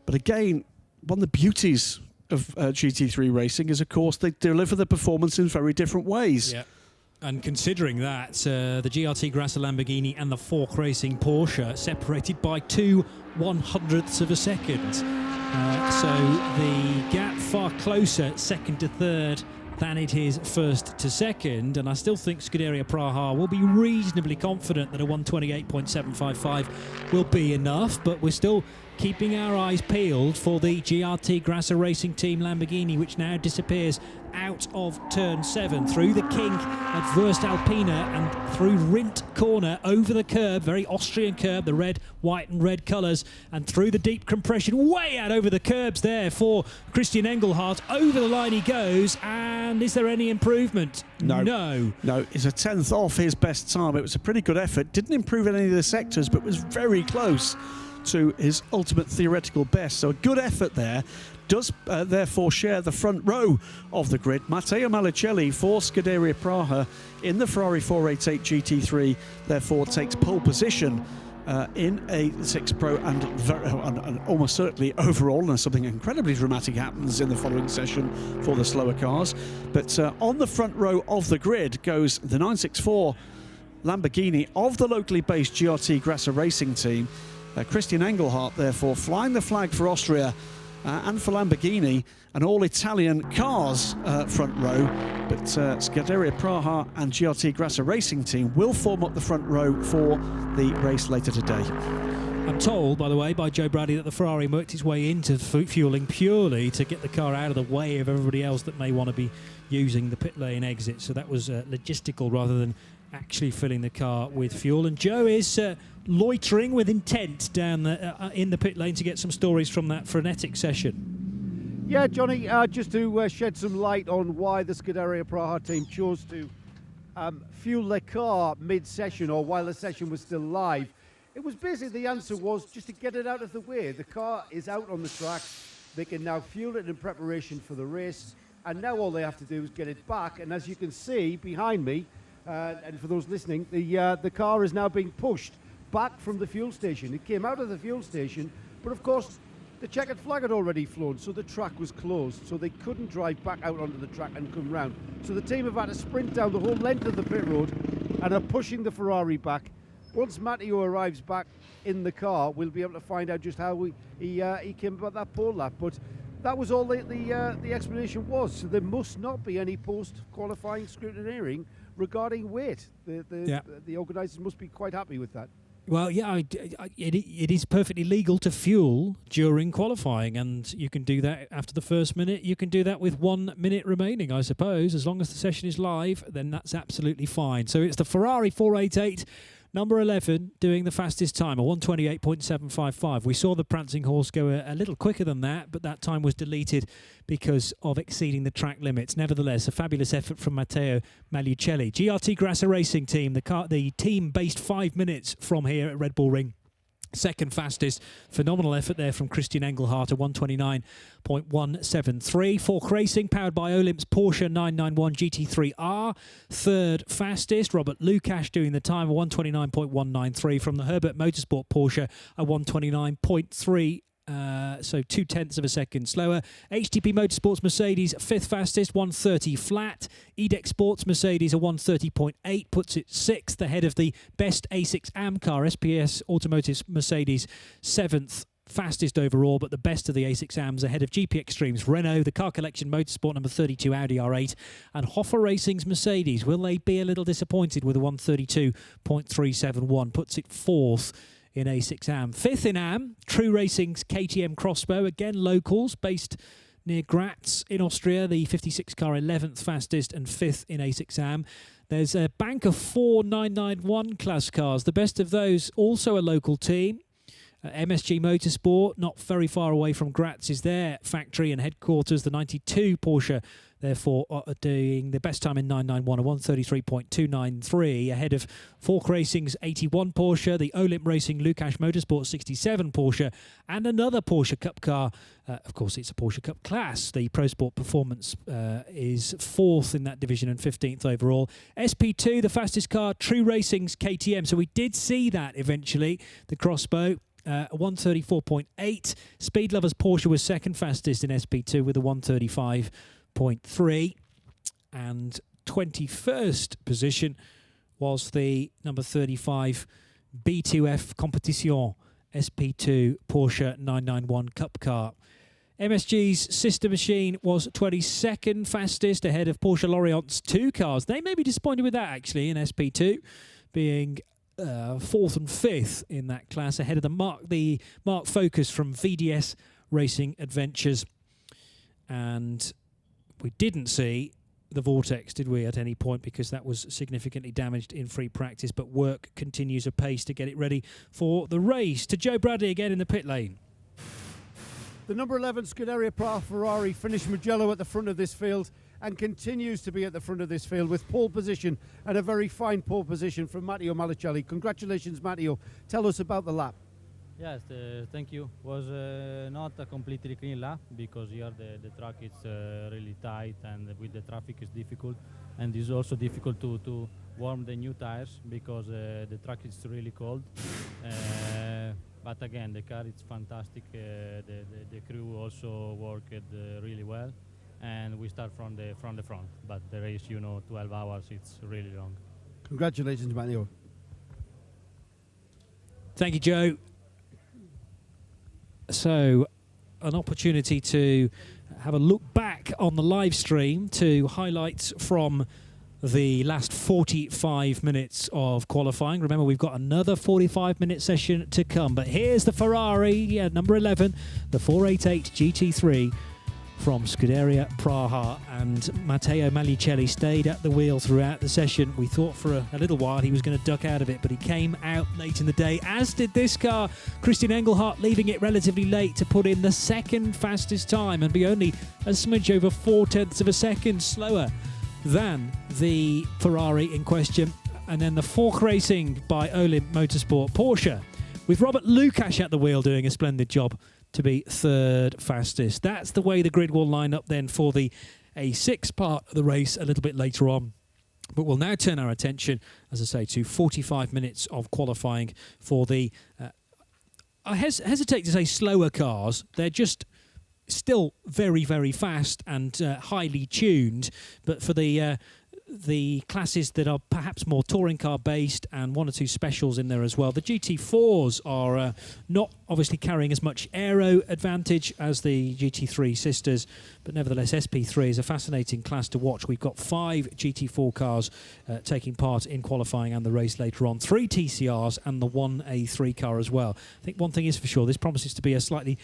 But again, one of the beauties of GT3 racing is, of course, they deliver the performance in very different ways. Yeah. And considering that, the GRT Grasser Lamborghini and the Fork Racing Porsche separated by 0.02 of a second. So the gap far closer, second to third, than it is first to second, and I still think Scuderia Praha will be reasonably confident that a 1:28.755 will be enough, but we're still keeping our eyes peeled for the GRT Grasser Racing Team Lamborghini, which now disappears out of turn 7 through the kink at Wurst Alpina and through Rindt Corner over the curb, very Austrian curb, the red, white and red colours, and through the deep compression way out over the curbs there for Christian Engelhardt. Over the line he goes, and is there any improvement? No. It's a 10th off his best time. It was a pretty good effort. Didn't improve in any of the sectors, but was very close to his ultimate theoretical best. So a good effort there. Does therefore share the front row of the grid. Matteo Malicelli for Scuderia Praha in the Ferrari 488 GT3 therefore takes pole position in a 6 Pro and almost certainly overall, unless something incredibly dramatic happens in the following session for the slower cars. But on the front row of the grid goes the 964 Lamborghini of the locally based GRT Grasser Racing Team. Christian Engelhardt therefore flying the flag for Austria and for Lamborghini, and all Italian cars front row, but Scuderia Praha and GRT Grasser Racing Team will form up the front row for the race later today. I'm told, by the way, by Joe Bradley that the Ferrari worked its way into fueling purely to get the car out of the way of everybody else that may want to be using the pit lane exit. So that was logistical rather than actually filling the car with fuel. And Joe is loitering with intent down in the pit lane to get some stories from that frenetic session. Yeah, Johnny, just to shed some light on why the Scuderia Praha team chose to fuel their car mid-session or while the session was still live. It was basically, the answer was just to get it out of the way. The car is out on the track. They can now fuel it in preparation for the race. And now all they have to do is get it back. And as you can see behind me, and for those listening, the car is now being pushed back from the fuel station. It came out of the fuel station, but of course the checkered flag had already flown, so the track was closed, so they couldn't drive back out onto the track and come round. So the team have had to sprint down the whole length of the pit road and are pushing the Ferrari back once Matteo arrives back in the car, we'll be able to find out just how he came about that pole lap. But that was all the explanation was. So there must not be any post-qualifying scrutineering regarding weight. The organisers must be quite happy with that. Well, yeah, it is perfectly legal to fuel during qualifying, and you can do that after the first minute. You can do that with 1 minute remaining, I suppose. As long as the session is live, then that's absolutely fine. So it's the Ferrari 488, number 11, doing the fastest time, a 128.755. We saw the prancing horse go a little quicker than that, but that time was deleted because of exceeding the track limits. Nevertheless, a fabulous effort from Matteo Magliucelli. GRT Grasser Racing Team, the team based 5 minutes from here at Red Bull Ring. Second fastest. Phenomenal effort there from Christian Engelhardt, a 129.173. Fork Racing, powered by Olymp's Porsche 991 GT3R. Third fastest. Robert Lukash doing the time, a 129.193. From the Herbert Motorsport Porsche, a 129.3. So 0.2 of a second slower. HTP Motorsports Mercedes, fifth fastest, 130 flat. EDEX Sports Mercedes, a 130.8, puts it sixth, ahead of the best A6 AM car, SPS Automotive Mercedes, seventh fastest overall, but the best of the A6 AMs ahead of GP Extreme's Renault, the Car Collection Motorsport number 32 Audi R8, and Hoffer Racing's Mercedes. Will they be a little disappointed with a 132.371? Puts it fourth in A6 AM. Fifth in AM, True Racing's KTM Crossbow, again locals, based near Graz in Austria, the 56 car 11th fastest and fifth in A6 AM. There's a bank of 4 991 class cars, the best of those also a local team. MSG Motorsport, not very far away from Graz, is their factory and headquarters. The 92 Porsche, therefore, are doing the best time in 991, a 133.293, ahead of Fork Racing's 81 Porsche, the Olymp Racing Lukash Motorsport 67 Porsche, and another Porsche Cup car. Of course, it's a Porsche Cup class. The Pro Sport Performance is fourth in that division and 15th overall. SP2, the fastest car, True Racing's KTM. So we did see that eventually, the Crossbow. 134.8. Speed Lovers Porsche was second fastest in SP2 with a 135.3. And 21st position was the number 35 B2F Competition SP2 Porsche 991 Cup car. MSG's sister machine was 22nd fastest, ahead of Porsche Lorient's two cars. They may be disappointed with that, actually, in SP2, being fourth and fifth in that class, ahead of the Mark Focus from VDS Racing Adventures. And we didn't see the Vortex, did we, at any point, because that was significantly damaged in free practice, but work continues apace to get it ready for the race. To Joe Bradley again in the pit lane. The number 11 Scuderia Pra Ferrari finished Mugello at the front of this field and continues to be at the front of this field with pole position, and a very fine pole position from Matteo Magliucelli. Congratulations, Matteo. Tell us about the lap. Yes, thank you. Was not a completely clean lap because here the track is really tight, and with the traffic is difficult, and it's also difficult to warm the new tires because the track is really cold. But again, the car is fantastic. The crew also worked really well, and we start from the front. But the race, 12 hours, it's really long. Congratulations, Matteo. Thank you, Joe. So, an opportunity to have a look back on the live stream to highlights from the last 45 minutes of qualifying. Remember, we've got another 45-minute session to come. But here's the Ferrari, number 11, the 488 GT3 from Scuderia Praha. And Matteo Magliucelli stayed at the wheel throughout the session. We thought for a little while he was going to duck out of it, but he came out late in the day, as did this car. Christian Engelhardt leaving it relatively late to put in the second fastest time and be only a smidge over 0.4 of a second slower than the Ferrari in question. And then the Fork Racing by Olymp Motorsport Porsche, with Robert Lukash at the wheel doing a splendid job to be third fastest. That's the way the grid will line up then for the A6 part of the race a little bit later on. But we'll now turn our attention, as I say, to 45 minutes of qualifying for the, I hesitate to say slower cars. They're just still very, very fast and highly tuned. But for the the classes that are perhaps more touring car based and one or two specials in there as well. The GT4s are not obviously carrying as much aero advantage as the GT3 sisters, but nevertheless SP3 is a fascinating class to watch. We've got 5 GT4 cars taking part in qualifying and the race later on, 3 TCRs and the 1 A3 car as well. I think one thing is for sure, this promises to be a slightly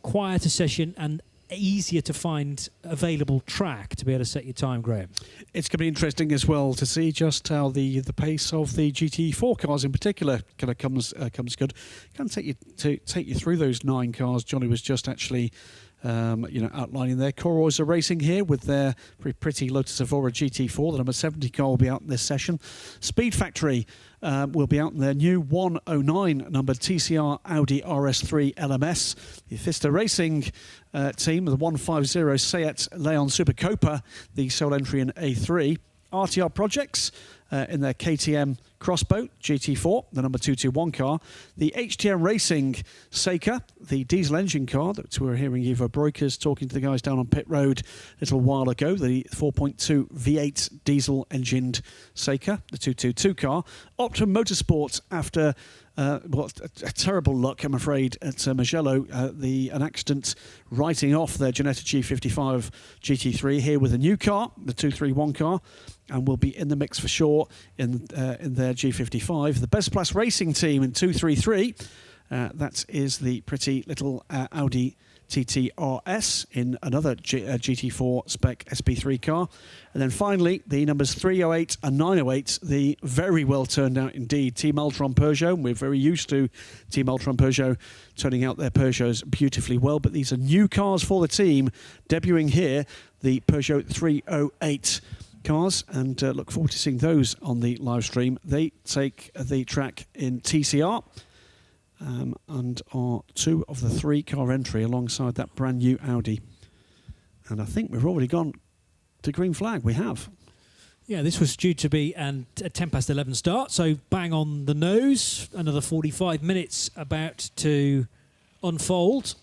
quieter session and easier to find available track to be able to set your time, Graham. It's going to be interesting as well to see just how the pace of the GT4 cars in particular kind of comes good. Can take you through those 9 cars. Johnny was just actually outlining there. Coroyza Racing here with their very pretty Lotus Evora GT4. The number 70 car will be out in this session. Speed Factory will be out in their new 109 numbered TCR Audi RS3 LMS. The Fister Racing team, the 150 Seat Leon Super Copa, the sole entry in A3. RTR Projects in their KTM Crossboat GT4, the number 221 car. The HTM Racing Seika, the diesel engine car that we were hearing Ivo Breukers talking to the guys down on pit road a little while ago, the 4.2 V8 diesel engined Seika, the 222 car. Optimum Motorsport, after a terrible luck, I'm afraid, at Mugello, an accident writing off their Ginetta G55 GT3 here with a new car, the 231 car, and will be in the mix for sure in their G55. The Best Plus Racing team in 233, that is the pretty little Audi TT RS in another GT4 spec SP3 car. And then finally, the numbers 308 and 908, the very well turned out indeed Team Altron Peugeot. We're very used to Team Altron Peugeot turning out their Peugeots beautifully well, but these are new cars for the team, debuting here, the Peugeot 308 cars, and look forward to seeing those on the live stream. They take the track in TCR. And are 2 of the 3 car entry alongside that brand new Audi. And I think we've already gone to green flag. We have. Yeah, this was due to be a 10 past 11 start, so bang on the nose. Another 45 minutes about to unfold.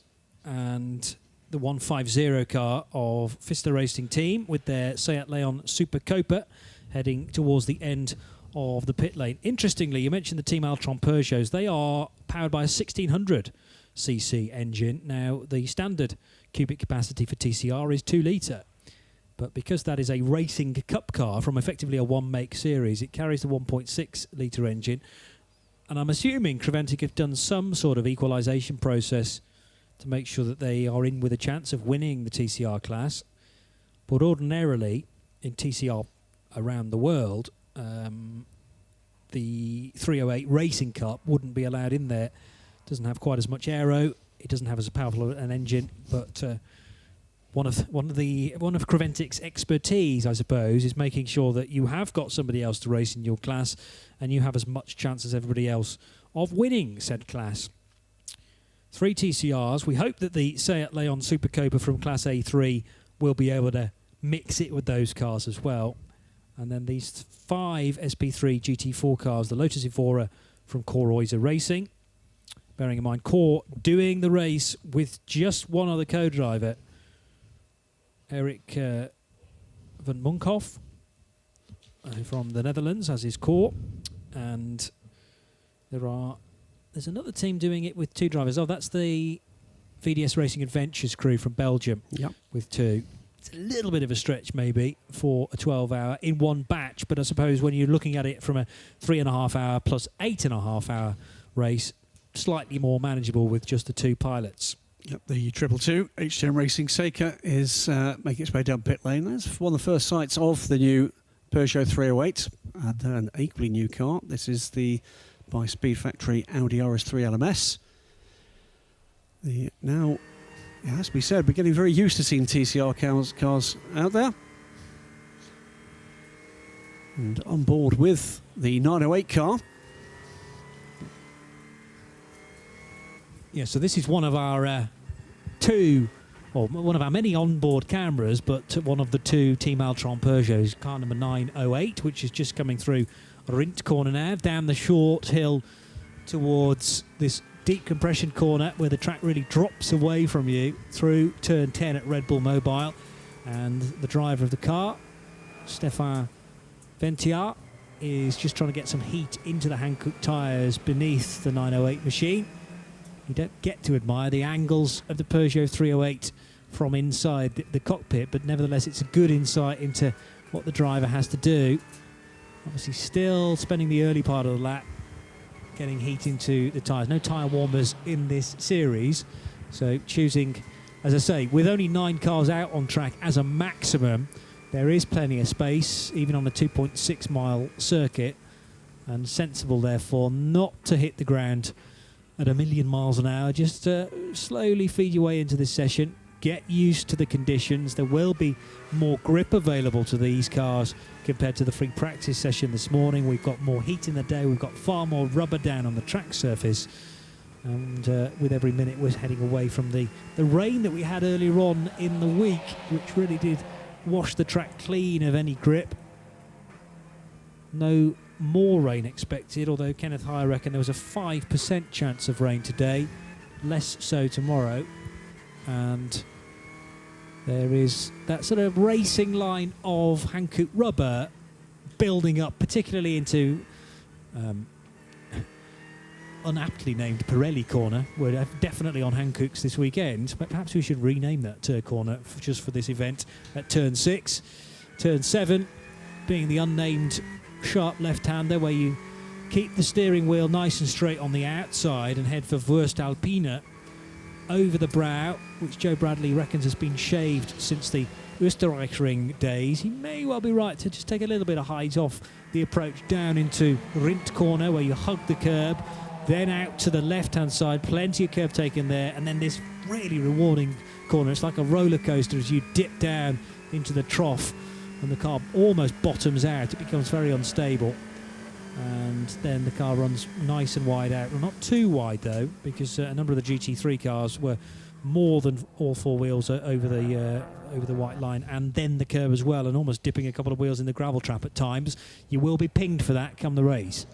And the 150 car of Fister Racing team with their Seat Leon Super Copa heading towards the end of the pit lane. Interestingly, you mentioned the Team Altron Peugeots. They are powered by a 1600cc engine. Now, the standard cubic capacity for TCR is 2 litre. But because that is a racing cup car from effectively a one-make series, it carries the 1.6 litre engine. And I'm assuming Creventic have done some sort of equalisation process to make sure that they are in with a chance of winning the TCR class. But ordinarily, in TCR around the world, the 308 Racing Cup wouldn't be allowed in there. It doesn't have quite as much aero. It doesn't have as powerful an engine. But one of Creventic's expertise, I suppose, is making sure that you have got somebody else to race in your class, and you have as much chance as everybody else of winning said class. 3 TCRs. We hope that the Seat Leon Super Copa from Class A3 will be able to mix it with those cars as well. And then these 5 SP3 GT4 cars, the Lotus Evora from Coroyza Racing. Bearing in mind, Cor doing the race with just one other co-driver, Eric van Munkhoff from the Netherlands, as is Cor. And there's another team doing it with 2 drivers. Oh, that's the VDS Racing Adventures crew from Belgium, yep, with 2. It's a little bit of a stretch maybe for a 12-hour in one batch, but I suppose when you're looking at it from a 3.5-hour plus 8.5-hour race, slightly more manageable with just the 2 pilots. Yep, the 222 HTM Racing Seika is making its way down pit lane. That's one of the first sights of the new Peugeot 308, and an equally new car. This is the by Speed Factory Audi RS3 LMS. Now, it has to be said, we're getting very used to seeing TCR cars out there. And on board with the 908 car. Yeah, so this is one of our one of our many onboard cameras, but one of the 2 Team Altron Peugeots, car number 908, which is just coming through Rint corner now, down the short hill towards this deep compression corner where the track really drops away from you through turn 10 at Red Bull Mobile. And the driver of the car, Stefan Ventiat is just trying to get some heat into the Hankook tyres beneath the 908 machine. You don't get to admire the angles of the Peugeot 308 from inside the cockpit, but nevertheless it's a good insight into what the driver has to do. Obviously still spending the early part of the lap getting heat into the tyres. No tyre warmers in this series, so choosing, as I say, with only 9 cars out on track as a maximum, there is plenty of space, even on a 2.6 mile circuit, and sensible therefore not to hit the ground at 1,000,000 miles an hour. Just slowly feed your way into this session, get used to the conditions. There will be more grip available to these cars compared to the free practice session this morning. We've got more heat in the day, we've got far more rubber down on the track surface, and with every minute we're heading away from the rain that we had earlier on in the week, which really did wash the track clean of any grip. No more rain expected, although Kenneth High reckon there was a 5% chance of rain today, less so tomorrow, and there is that sort of racing line of Hankook rubber building up, particularly into unaptly named Pirelli corner. We're definitely on Hankooks this weekend, but perhaps we should rename that corner just for this event at turn 6. Turn 7 being the unnamed sharp left-hander, where you keep the steering wheel nice and straight on the outside and head for Wurst Alpine over the brow, which Joe Bradley reckons has been shaved since the Österreichring days. He may well be right to just take a little bit of height off the approach down into Rindt corner, where you hug the curb, then out to the left-hand side, plenty of curb taken there, and then this really rewarding corner. It's like a roller coaster as you dip down into the trough and the car almost bottoms out. It becomes very unstable, and then the car runs nice and wide out. Well, not too wide though, because a number of the GT3 cars were more than all 4 wheels over the white line, and then the curb as well, and almost dipping a couple of wheels in the gravel trap at times. You will be pinged for that come the race.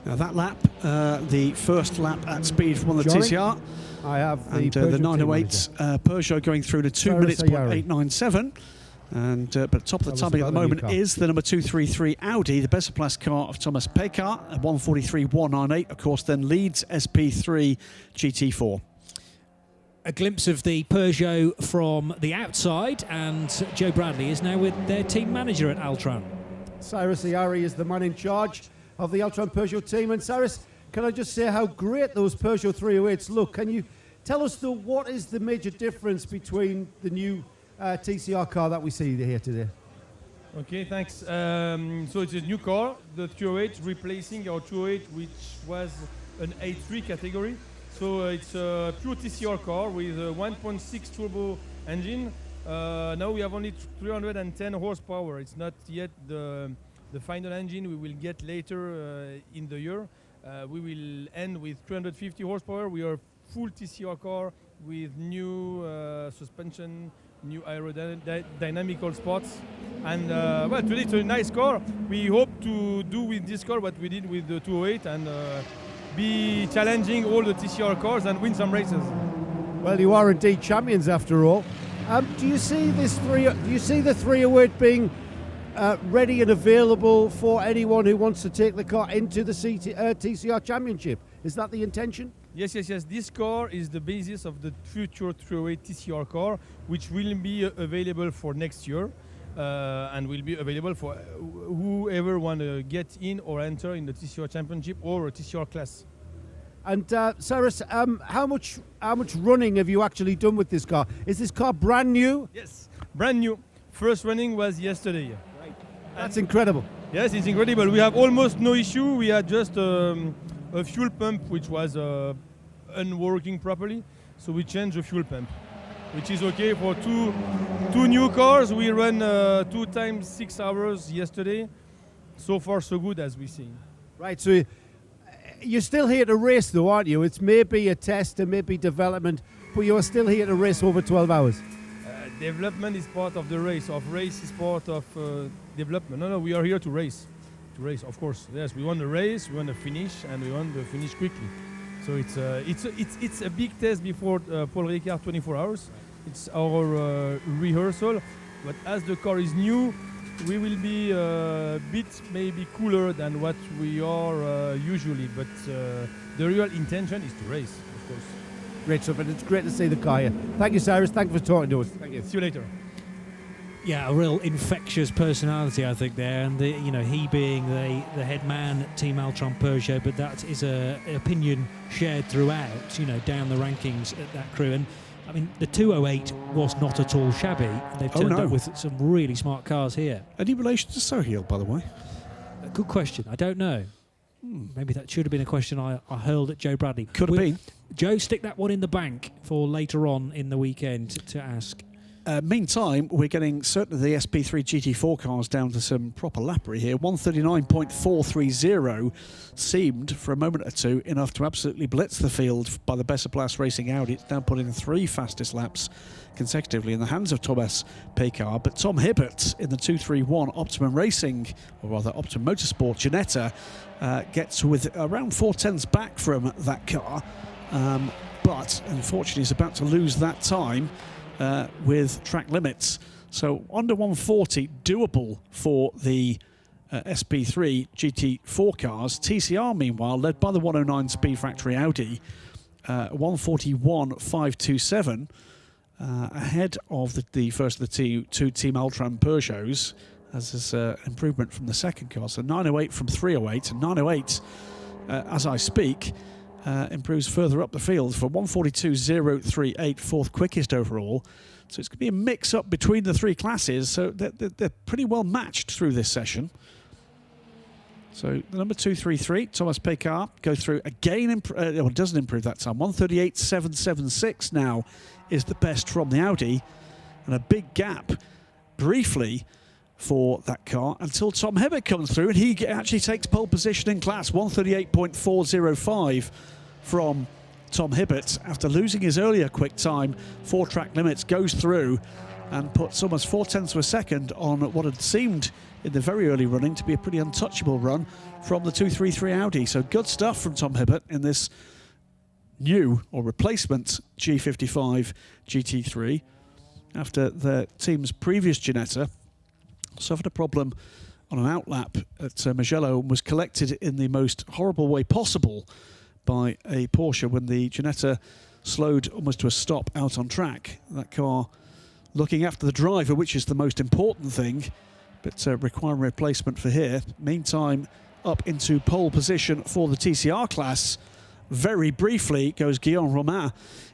Now that lap, the first lap at speed from the Johnny? TCR, I have and the 908 Peugeot going through to 2 minutes .897. And but top of the tabling at the moment is the number 233 Audi, the Beserplace car of Thomas Pekar, at 143.198. Of course, then leads SP3 GT4. A glimpse of the Peugeot from the outside, and Joe Bradley is now with their team manager at Altran. Cyrus Ayari is the man in charge of the Altran Peugeot team. And Cyrus, can I just say how great those Peugeot 308s look? Can you tell us, though, what is the major difference between the new TCR car that we see here today? Okay, thanks. So it's a new car, the 308, replacing our 208, which was an A3 category. So it's a pure TCR car with a 1.6 turbo engine. Now we have only 310 horsepower. It's not yet the final engine we will get later in the year. We will end with 350 horsepower. We are full TCR car with new suspension, new aerodynamical spots, and well, today it's a nice car. We hope to do with this car what we did with the 208 and be challenging all the TCR cars and win some races. Well, you are indeed champions after all. Do you see the 308 being ready and available for anyone who wants to take the car into the TCR Championship? Is that the intention? Yes. This car is the basis of the future 308 TCR car, which will be available for next year and will be available for whoever want to get in or enter in the TCR Championship or a TCR class. And Cyrus, how much running have you actually done with this car? Is this car brand new? Yes, brand new. First running was yesterday. Right. That's incredible. Yes, it's incredible. We have almost no issue. We had just a fuel pump which was unworking properly, so we changed the fuel pump, which is okay for two new cars. We ran 2 times 6 hours yesterday. So far, so good, as we see. Right. So you're still here to race, though, aren't you? It's maybe a test and maybe development, but you're still here to race over 12 hours. Development is part of the race. Race is part of development. No, we are here to race. To race, of course. Yes, we want to race, we want to finish, and we want to finish quickly. So it's a big test before Paul Ricard 24 hours. It's our rehearsal. But as the car is new, we will be a bit maybe cooler than what we are usually, but the real intention is to race, of course. Great stuff, and it's great to see the car here. Thank you, Cyrus. Thank you for talking to us. Thank you. See you later. Yeah, a real infectious personality, I think, there, and he being the head man at Team Altron Peugeot, but that is an opinion shared throughout, down the rankings at that crew. And I mean, the 208 was not at all shabby. They've turned up with some really smart cars here. Any relation to Sohiel, by the way? A good question. I don't know. Maybe that should have been a question I hurled at Joe Bradley. Could have been. Joe, stick that one in the bank for later on in the weekend to ask. Meantime, we're getting certainly the SP3 GT4 cars down to some proper lappery here. 139.430 seemed for a moment or two enough to absolutely blitz the field by the Besseplass Racing Audi. It's now putting the 3 fastest laps consecutively in the hands of Thomas Pekar. But Tom Hibbert in the 231 Optimum Racing, or rather Optimum Motorsport Ginetta, gets with around 4/10 back from that car. But unfortunately is about to lose that time with track limits. So under 140 doable for the SP3 GT4 cars. TCR meanwhile led by the 109 Speed Factory Audi, 141.527, ahead of the first of the two Team Altran Peugeots, as is an improvement from the second car. So 908 from 308, and 908 as I speak improves further up the field for 142.038, fourth quickest overall. So it's going to be a mix-up between the 3 classes, so they're pretty well matched through this session. So the number 233, Thomas Pekar, goes through again, doesn't improve that time. 138.776 now is the best from the Audi, and a big gap briefly for that car until Tom Hibbert comes through, and he actually takes pole position in class. 138.405 from Tom Hibbert after losing his earlier quick time for track limits, goes through and puts almost 4/10 of a second on what had seemed in the very early running to be a pretty untouchable run from the 233 Audi. So good stuff from Tom Hibbert in this new or replacement G55 GT3 after the team's previous Ginetta suffered a problem on an outlap at Mugello and was collected in the most horrible way possible by a Porsche when the Ginetta slowed almost to a stop out on track. That car looking after the driver, which is the most important thing, but requiring replacement for here. Meantime, up into pole position for the TCR class. Very briefly goes Guillaume Romain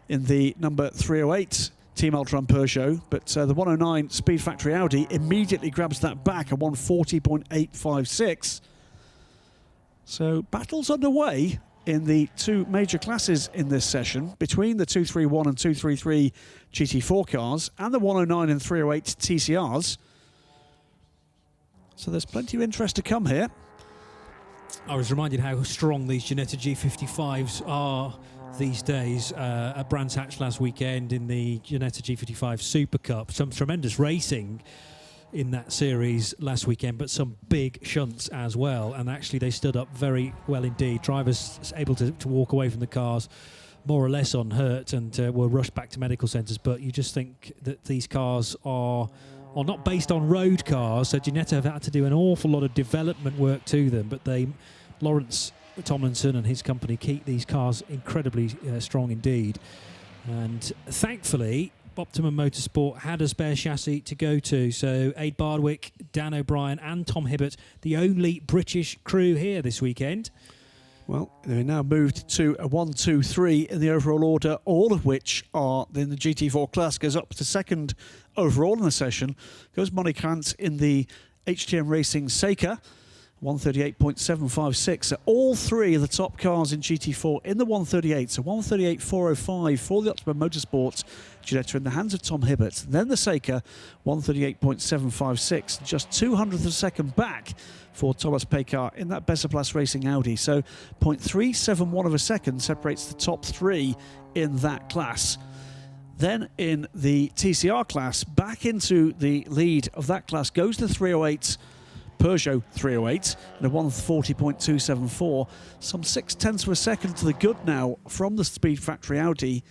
in the number 308 Team Altran Peugeot, but the 109 Speed Factory Audi immediately grabs that back at 140.856. So battles underway in the 2 major classes in this session between the 231 and 233 GT4 cars and the 109 and 308 TCRs. So there's plenty of interest to come here. I was reminded how strong these Ginetta G55s are these days at Brands Hatch last weekend in the Ginetta G55 Super Cup. Some tremendous racing in that series last weekend, but some big shunts as well, and actually they stood up very well indeed. Drivers able to walk away from the cars more or less unhurt and were rushed back to medical centres. But you just think that these cars are not based on road cars, so Ginetta have had to do an awful lot of development work to them, but Lawrence Tomlinson and his company keep these cars incredibly strong indeed. And thankfully Optimum Motorsport had a spare chassis to go to, so Aid Bardwick, Dan O'Brien and Tom Hibbert, the only British crew here this weekend. Well, they're now moved to a 1, 2, 3 in the overall order, all of which are in the GT4 class. Goes up to second overall in the session. Goes Monique Hunt in the HTM Racing Seika, 138.756. So all 3 of the top cars in GT4 in the 138. So 138.405 for the Optimum Motorsport Ginetta in the hands of Tom Hibbert. Then the Seika, 138.756, just 200th of a second back for Thomas Pekar in that Besseplass Racing Audi. So 0.371 of a second separates the top 3 in that class. Then in the TCR class, back into the lead of that class goes the 308 Peugeot 308 and a 140.274, some 0.6 of a second to the good now from the Speed Factory Audi,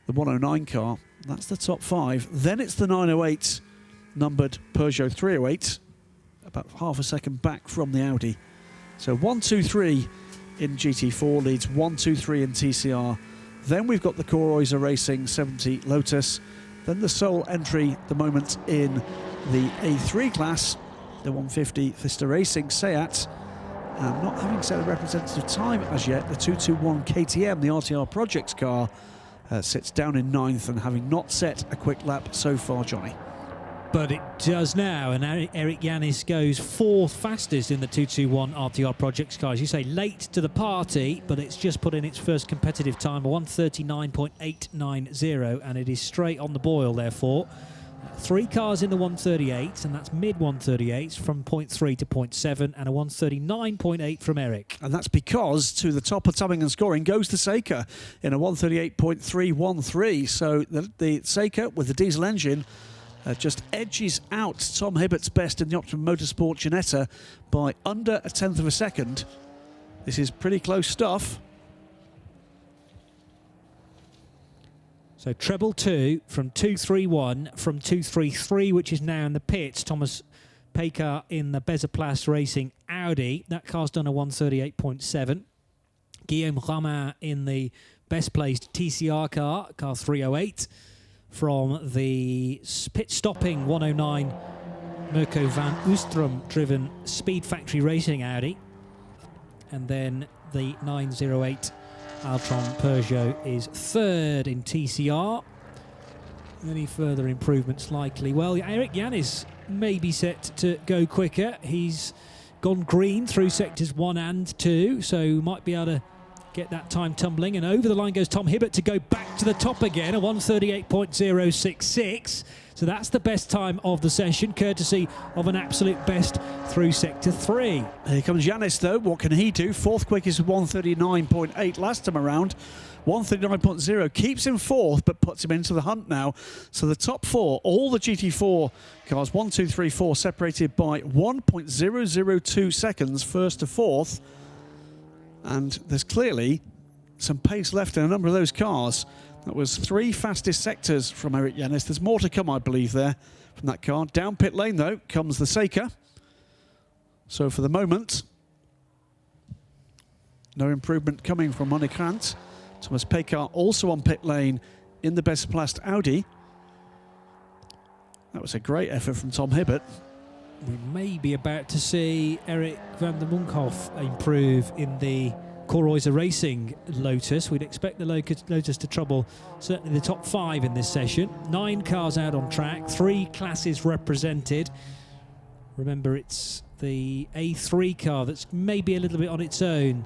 the 109 car. That's the top 5. Then it's the 908 numbered Peugeot 308, about half a second back from the Audi. So 1, 2, 3 in GT4 leads 1, 2, 3 in TCR. Then we've got the Coroyser Racing 70 Lotus. Then the sole entry at the moment in the A3 class, the 150 Vista Racing Seat. And not having set a representative time as yet, the 221 KTM, the RTR Projects car, sits down in 9th and having not set a quick lap so far, Johnny. But it does now, and Eric Yanis goes 4th fastest in the 221 RTR Projects car. As you say, late to the party, but it's just put in its first competitive time, 1:39.890, and it is straight on the boil, therefore. 3 cars in the 138, and that's mid 138s from 0.3 to 0.7, and a 139.8 from Eric. And that's because to the top of timing and scoring goes the Seika in a 138.313. So the Seika with the diesel engine just edges out Tom Hibbert's best in the Optimum Motorsport Ginetta by under a tenth of a second. This is pretty close stuff. So treble 2 from 231 from 233, which is now in the pits. Thomas Pekar in the Bezaplast Racing Audi. That car's done a 138.7. Guillaume Ramin in the best placed TCR car 308. From the pit-stopping 109 Mirko van Oostrum driven Speed Factory Racing Audi. And then the 908 Altron Peugeot is 3rd in TCR. Any further improvements likely? Well, Eric Yanis may be set to go quicker. He's gone green through sectors 1 and 2, so might be able to get that time tumbling. And over the line goes Tom Hibbert to go back to the top again, a 138.066. So that's the best time of the session, courtesy of an absolute best through sector 3. Here comes Yanis, though. What can he do? 4th quickest with 139.8 last time around. 139.0 keeps him 4th, but puts him into the hunt now. So the top 4, all the GT4 cars, 1, 2, 3, 4, separated by 1.002 seconds, 1st to 4th. And there's clearly some pace left in a number of those cars. That was 3 fastest sectors from Eric Yanis. There's more to come, I believe, there from that car. Down pit lane, though, comes the Seika. So for the moment, no improvement coming from Monique Grant. Thomas Pekar also on pit lane in the Bezaplast Audi. That was a great effort from Tom Hibbert. We may be about to see Eric van der Munkhoff improve in the Coroyser Racing Lotus. We'd expect the Lotus to trouble certainly the top 5 in this session. 9 cars out on track, 3 classes represented. Remember, it's the A3 car that's maybe a little bit on its own.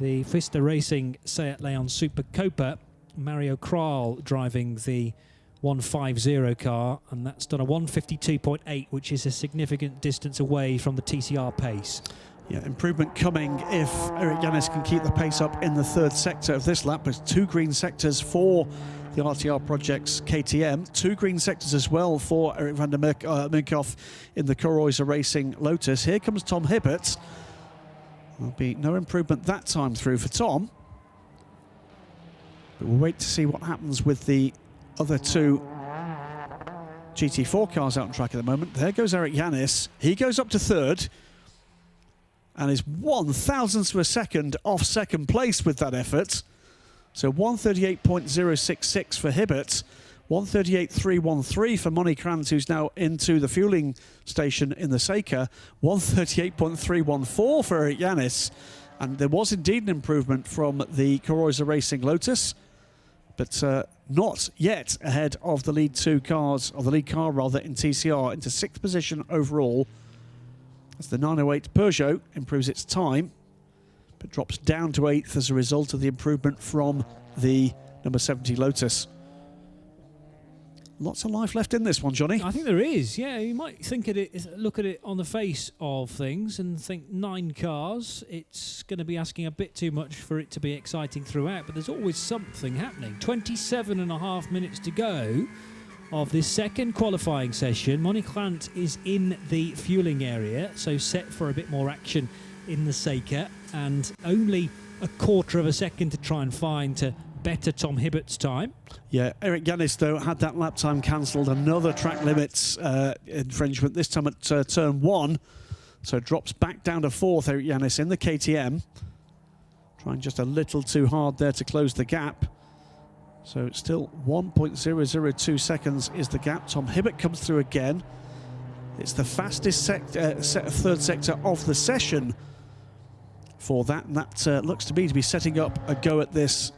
The Vista Racing Seat Leon Super Copa, Mario Kral driving the 150 car, and that's done a 152.8, which is a significant distance away from the TCR pace. Yeah, improvement coming if Eric Yanis can keep the pace up in the 3rd sector of this lap. There's 2 green sectors for the RTR Projects KTM, 2 green sectors as well for Eric van der Munkhoff in the Coroyser Racing Lotus. Here comes Tom Hibbert. There'll be no improvement that time through for Tom. But we'll wait to see what happens with the other 2 GT4 cars out on track at the moment. There goes Eric Yanis. He goes up to 3rd and is 1/1000th of a second off 2nd place with that effort. So 138.066 for Hibbert, 138.313 for Monique Grant, who's now into the fueling station in the Seika, 138.314 for Eric Yanis. And there was indeed an improvement from the Coroyser Racing Lotus, but not yet ahead of the lead 2 cars, or the lead car rather, in TCR, into 6th position overall. As the 908 Peugeot improves its time, but drops down to 8th as a result of the improvement from the number 70 Lotus. Lots of life left in this one, Johnny. I think there is, yeah. You might think at it, look at it on the face of things and think 9 cars, it's going to be asking a bit too much for it to be exciting throughout, but there's always something happening. 27.5 minutes to go of this second qualifying session. Monique Grant is in the fueling area, so set for a bit more action in the Seika, and only a quarter of a second to try and find to better Tom Hibbert's time. Yeah, Eric Yanis, though, had that lap time cancelled. Another track limits infringement, this time at turn 1. So drops back down to 4th, Eric Yanis in the KTM. Trying just a little too hard there to close the gap. So it's still 1.002 seconds is the gap. Tom Hibbert comes through again. It's the fastest third sector of the session for that. And that looks to be setting up a go at this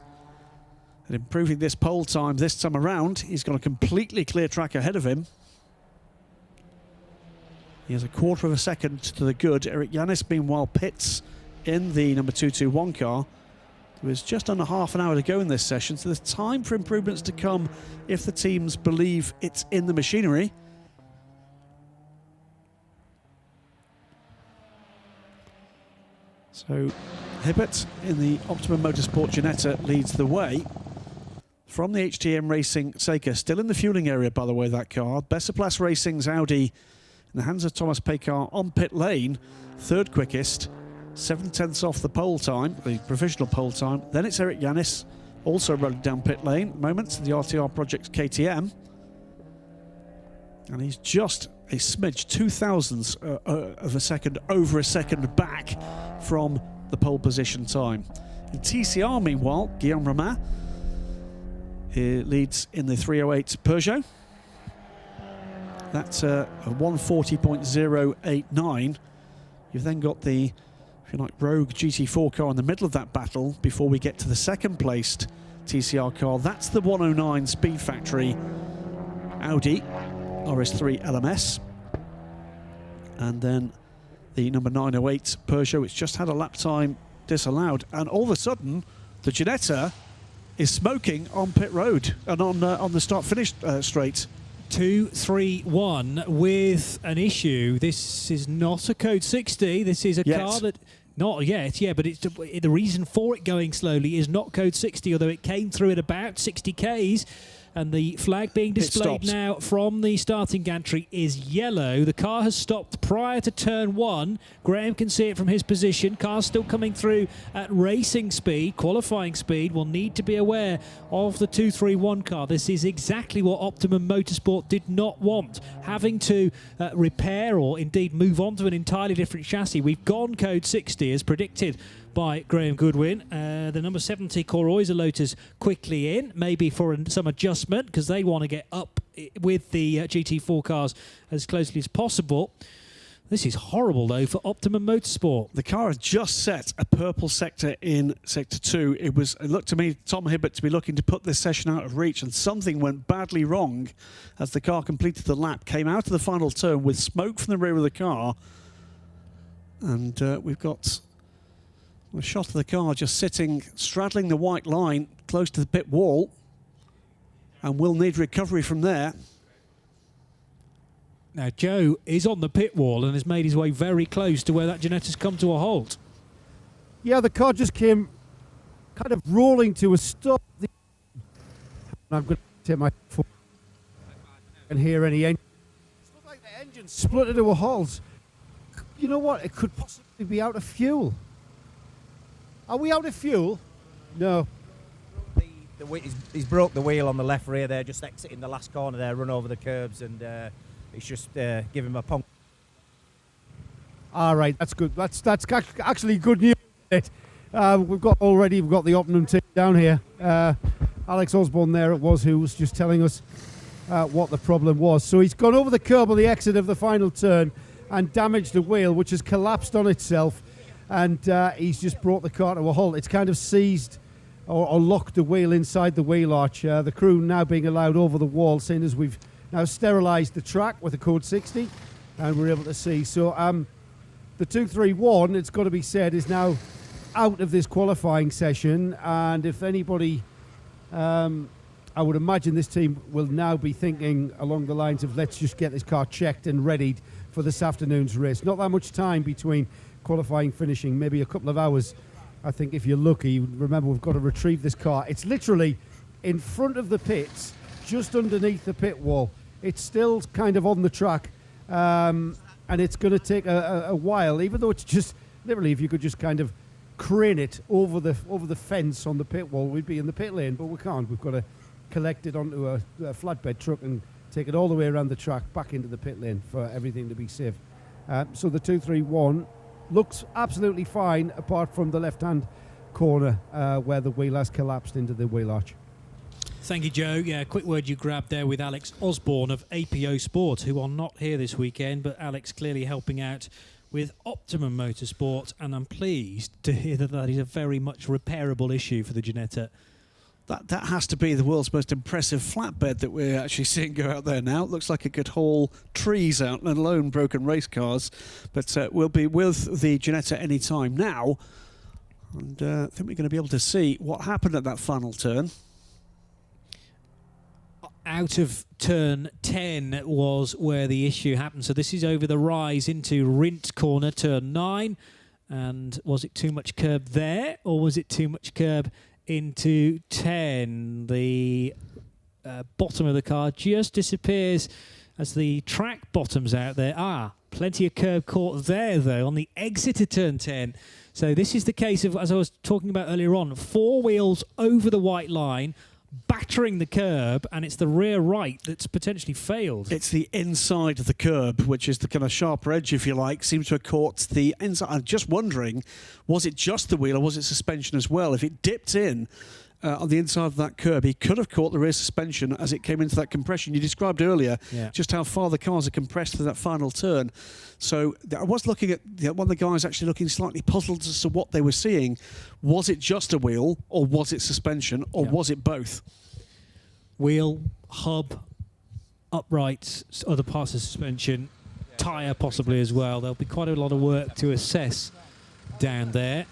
and improving this pole time this time around. He's got a completely clear track ahead of him. He has a quarter of a second to the good. Eric Yanis, meanwhile, pits in the number 221 car. There is just under half an hour to go in this session, so there's time for improvements to come if the teams believe it's in the machinery. So Hibbert in the Optimum Motorsport Ginetta leads the way. From the HTM Racing Seika, still in the fueling area, by the way, that car. Besseplass Racing's Audi in the hands of Thomas Pekar on pit lane, third quickest. 7/10 off the pole time, the provisional pole time. Then it's Eric Yanis, also running down pit lane at the moment, the RTR Project KTM. And he's just a smidge, 0.02 of a second, over a second back from the pole position time. In TCR, meanwhile, Guillaume Romain leads in the 308 Peugeot. That's a 140.089. You've then got the, if you like, Rogue GT4 car in the middle of that battle before we get to the second placed TCR car. That's the 109 Speed Factory Audi RS3 LMS. And then the number 908 Peugeot, which just had a lap time disallowed. And all of a sudden, the Ginetta is smoking on pit road and on the start-finish straight. 2-3-1 with an issue. This is not a Code 60. This is a car that... Not yet, yeah, but it's the reason for it going slowly is not Code 60, although it came through at about 60 Ks. And the flag being displayed now from the starting gantry is yellow. The car has stopped prior to turn 1. Graham can see it from his position. Car's still coming through at racing speed, qualifying speed. Will need to be aware of the 231 car. This is exactly what Optimum Motorsport did not want, having to repair or indeed move on to an entirely different chassis. We've gone Code 60 as predicted by Graham Goodwin. The number 70 Coroyza Lotus quickly in, maybe for some adjustment, because they want to get up with the GT4 cars as closely as possible. This is horrible, though, for Optimum Motorsport. The car has just set a purple sector in Sector 2. It looked to me, Tom Hibbert, to be looking to put this session out of reach, and something went badly wrong as the car completed the lap, came out of the final turn with smoke from the rear of the car. And we've got a shot of the car just sitting, straddling the white line, close to the pit wall, and will need recovery from there. Now, Joe is on the pit wall and has made his way very close to where that Ginetta's come to a halt. Yeah, the car just came kind of rolling to a stop. I'm going to take my foot and hear any engine. It looked like the engine split into a halt. You know what? It could possibly be out of fuel. Are we out of fuel? No. He's broke the wheel on the left rear there, just exiting the last corner there, run over the curbs, and it's just give him a punk. All right, that's good. That's actually good news. We've got the Optimum team down here. Alex Osborne there it was, who was just telling us what the problem was. So he's gone over the curb on the exit of the final turn and damaged the wheel, which has collapsed on itself. And he's just brought the car to a halt. It's kind of seized or locked the wheel inside the wheel arch. The crew now being allowed over the wall, seeing as we've now sterilised the track with a Code 60, and we're able to see. So the 231, it's got to be said, is now out of this qualifying session. And if anybody, I would imagine this team will now be thinking along the lines of, let's just get this car checked and readied for this afternoon's race. Not that much time between qualifying, finishing, maybe a couple of hours. I think if you're lucky, remember we've got to retrieve this car. It's literally in front of the pits, just underneath the pit wall. It's still kind of on the track, and it's going to take a while, even though it's just literally, if you could just kind of crane it over the fence on the pit wall, we'd be in the pit lane, but we can't. We've got to collect it onto a flatbed truck and take it all the way around the track back into the pit lane for everything to be safe. So the 231 looks absolutely fine, apart from the left-hand corner where the wheel has collapsed into the wheel arch. Thank you, Joe. Yeah, quick word you grabbed there with Alex Osborne of APO Sport, who are not here this weekend, but Alex clearly helping out with Optimum Motorsport, and I'm pleased to hear that is a very much repairable issue for the Ginetta. That has to be the world's most impressive flatbed that we're actually seeing go out there now. It looks like it could haul trees out, let alone broken race cars. But we'll be with the Ginetta any time now. And I think we're going to be able to see what happened at that final turn. Out of turn 10 was where the issue happened. So this is over the rise into Rint corner, turn 9. And was it too much curb there, or was it too much curb into 10? The bottom of the car just disappears as the track bottoms out there. Plenty of curb caught there, though, on the exit of turn 10. So this is the case of, as I was talking about earlier on, 4 wheels over the white line, battering the curb, and it's the rear right that's potentially failed. It's the inside of the curb, which is the kind of sharper edge, if you like, seems to have caught the inside. I'm just wondering, was it just the wheel or was it suspension as well? If it dipped in on the inside of that curb, he could have caught the rear suspension as it came into that compression. You described earlier just how far the cars are compressed for that final turn. So I was looking at one of the guys actually looking slightly puzzled as to what they were seeing. Was it just a wheel, or was it suspension, or was it both? Wheel, hub, uprights, other parts of suspension, tyre possibly as well. There'll be quite a lot of work to assess down there.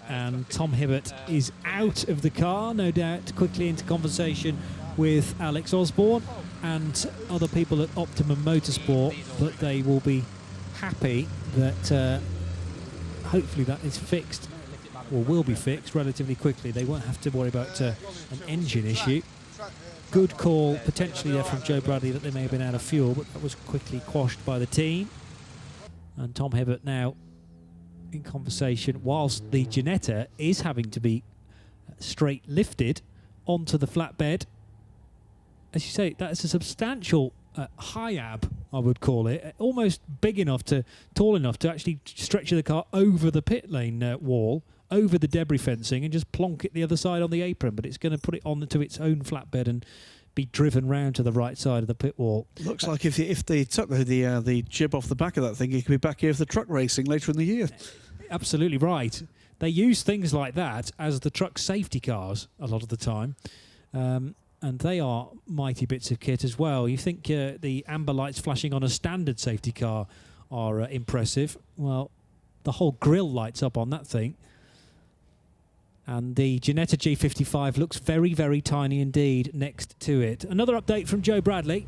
And Tom Hibbert is out of the car, no doubt, quickly into conversation with Alex Osborne and other people at Optimum Motorsport, but they will be happy that hopefully that is fixed, or will be fixed relatively quickly. They won't have to worry about an engine issue. Good call potentially there from Joe Bradley that they may have been out of fuel, but that was quickly quashed by the team. And Tom Hibbert now in conversation, whilst the Ginetta is having to be straight lifted onto the flatbed. As you say, that is a substantial HIAB, I would call it, almost big enough tall enough to actually stretch the car over the pit lane wall, over the debris fencing, and just plonk it the other side on the apron. But it's going to put it onto its own flatbed and be driven round to the right side of the pit wall. Looks like if they took the jib off the back of that thing, it could be back here for the truck racing later in the year. Absolutely right. They use things like that as the truck safety cars a lot of the time. And they are mighty bits of kit as well. You think the amber lights flashing on a standard safety car are impressive. Well, the whole grille lights up on that thing. And the Ginetta G55 looks very, very tiny indeed next to it. Another update from Joe Bradley.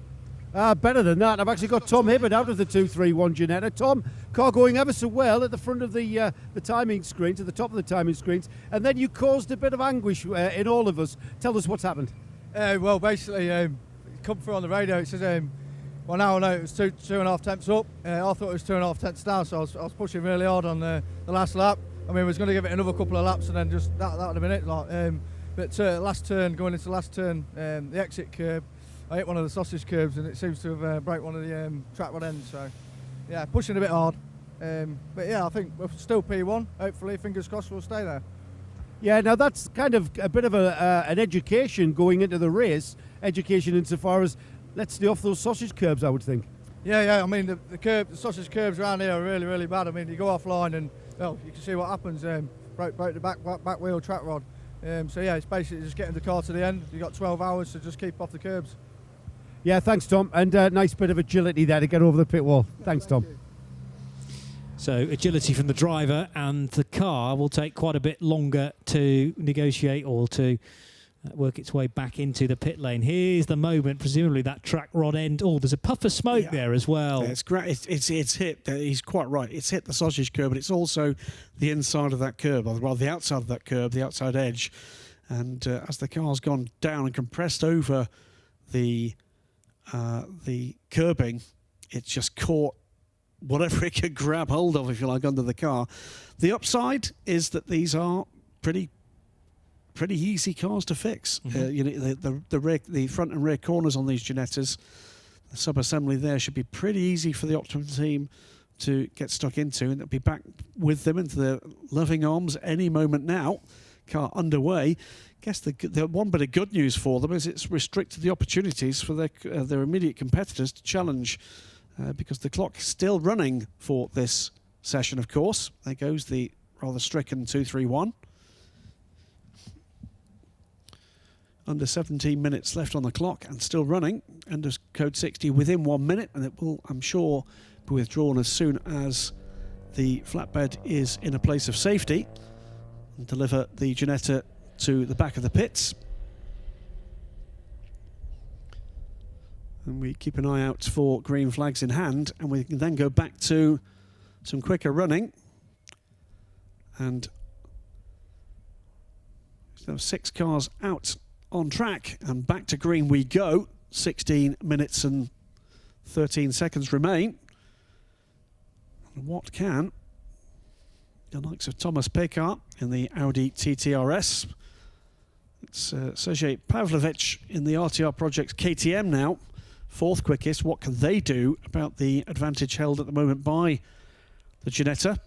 Better than that. I've actually got Tom Hibbert out of the 231 Ginetta. Tom, car going ever so well at the front of the timing screen, to the top of the timing screens, and then you caused a bit of anguish in all of us. Tell us what's happened. Well, basically, it come through on the radio. It says, well, now I know it was 2.5 tenths up. I thought it was 2.5 tenths down, so I was pushing really hard on the last lap. I mean, I was going to give it another couple of laps and then just that would have been it. But last turn, going into the last turn, the exit curb, I hit one of the sausage curbs and it seems to have broke one of the track rod ends. So, yeah, pushing a bit hard. But yeah, I think we're still P1. Hopefully, fingers crossed, we'll stay there. Yeah, now that's kind of a bit of an education going into the race. Education insofar as let's stay off those sausage curbs, I would think. Yeah. I mean, the sausage curbs around here are really, really bad. I mean, you go offline and you can see what happens. Broke the back wheel track rod. So yeah, it's basically just getting the car to the end. You've got 12 hours to just keep off the curbs. Yeah, thanks, Tom. And nice bit of agility there to get over the pit wall. Thanks, Tom. So agility from the driver, and the car will take quite a bit longer to negotiate or to work its way back into the pit lane. Here's the moment, presumably that track rod end. Oh, there's a puff of smoke there as well. Yeah, it's great. It's hit. He's quite right. It's hit the sausage curb, but it's also the inside of that curb, or rather the outside of that curb, the outside edge. And as the car's gone down and compressed over the curbing, it's just caught whatever it can grab hold of, if you like, under the car. The upside is that these are pretty easy cars to fix. The front and rear corners on these Ginettas, the sub-assembly there should be pretty easy for the Optimum team to get stuck into, and they'll be back with them into their loving arms any moment now. Car underway. Guess the one bit of good news for them is it's restricted the opportunities for their immediate competitors to challenge, because the clock is still running for this session, of course. There goes the rather stricken 231. Under 17 minutes left on the clock and still running. Under code 60 within 1 minute, and it will, I'm sure, be withdrawn as soon as the flatbed is in a place of safety and deliver the Ginetta to the back of the pits. And we keep an eye out for green flags in hand, and we can then go back to some quicker running. And so 6 cars out on track, and back to green we go. 16 minutes and 13 seconds remain. And what can the likes of Thomas Pekar in the Audi TT-RS, it's Sergej Pavlovich in the RTR Project's KTM now, 4th quickest. What can they do about the advantage held at the moment by the Ginetta?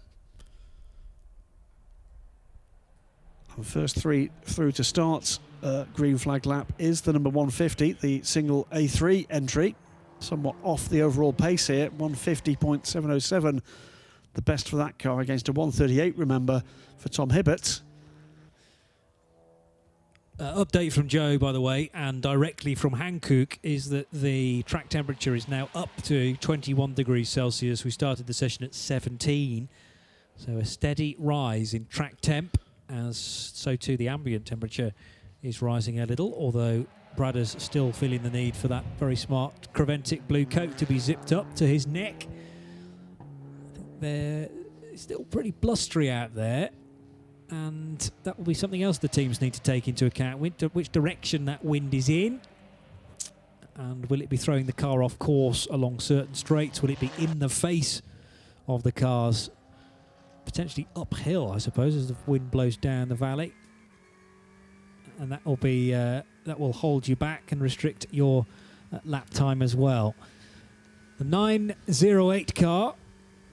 And first 3 through to start green flag lap is the number 150, the single A3 entry. Somewhat off the overall pace here, 150.707, the best for that car against a 138, remember, for Tom Hibbert. Update from Joe, by the way, and directly from Hankook, is that the track temperature is now up to 21 degrees Celsius. We started the session at 17, so a steady rise in track temp, as so too the ambient temperature is rising a little, although Brad is still feeling the need for that very smart Creventic blue coat to be zipped up to his neck. I think they're still pretty blustery out there, and that will be something else the teams need to take into account, which direction that wind is in, and will it be throwing the car off course along certain straights? Will it be in the face of the cars, potentially uphill, I suppose, as the wind blows down the valley? And that will be that will hold you back and restrict your lap time as well. The 908 car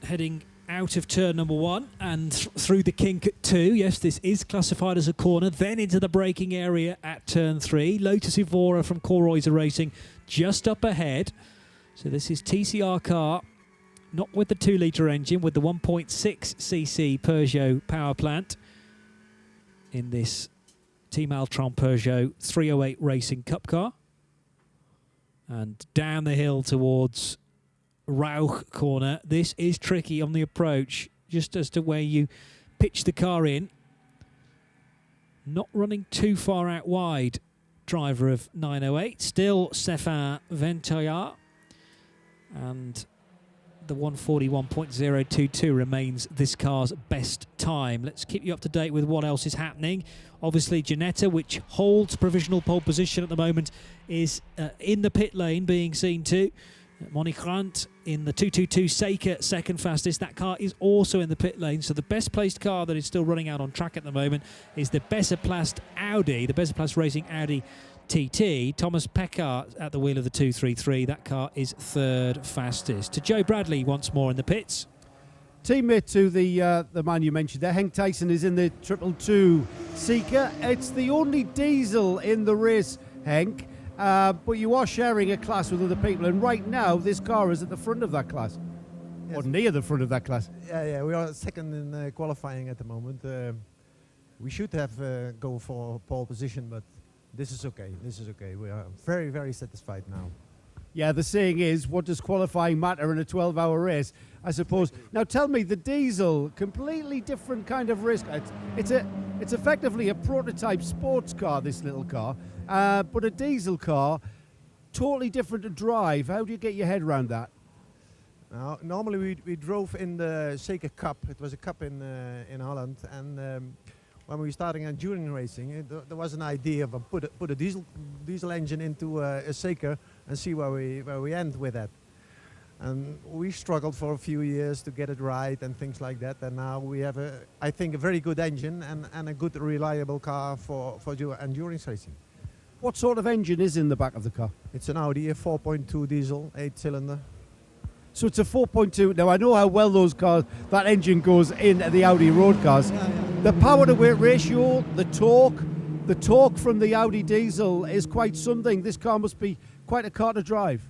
heading out of turn number 1 and through the kink at 2. Yes, this is classified as a corner. Then into the braking area at turn 3. Lotus Evora from Colruyser Racing just up ahead. So this is TCR car, not with the 2-litre engine, with the 1.6cc Peugeot power plant in this Team Altron Peugeot 308 Racing Cup car. And down the hill towards Rauch corner. This is tricky on the approach, just as to where you pitch the car in. Not running too far out wide, driver of 908. Still Stéphane Ventaillard. And the 141.022 remains this car's best time. Let's keep you up to date with what else is happening. Obviously, Ginetta, which holds provisional pole position at the moment, is in the pit lane being seen to. Monique Grant in the 222 Seika, second fastest. That car is also in the pit lane. So the best placed car that is still running out on track at the moment is the Besseplast Audi, the Besseplast Racing Audi TT. Thomas Pekar at the wheel of the 233. That car is 3rd fastest. To Joe Bradley once more in the pits. Teammate to the man you mentioned there, Henk Tyson, is in the 222 Seeker. It's the only diesel in the race, Henk, but you are sharing a class with other people, and right now this car is at the front of that class, or near the front of that class. Yeah, we are second in qualifying at the moment. We should have go for pole position, but this is okay. We are very, very satisfied now. Yeah, the saying is, what does qualifying matter in a 12-hour race, I suppose. Now tell me, the diesel, completely different kind of race car. It's effectively a prototype sports car, this little car, but a diesel car, totally different to drive. How do you get your head around that? Now, normally we drove in the Seeker Cup. It was a cup in Holland, and when we were starting endurance racing, there was an idea of put a diesel engine into a Seeker and see where we end with that. And we struggled for a few years to get it right and things like that. And now we have, I think, a very good engine and a good, reliable car for endurance racing. What sort of engine is in the back of the car? It's an Audi, a 4.2 diesel, 8-cylinder. So it's a 4.2. Now, I know how well that engine goes in the Audi road cars. The power to weight ratio, the torque from the Audi diesel is quite something. This car must be quite a car to drive.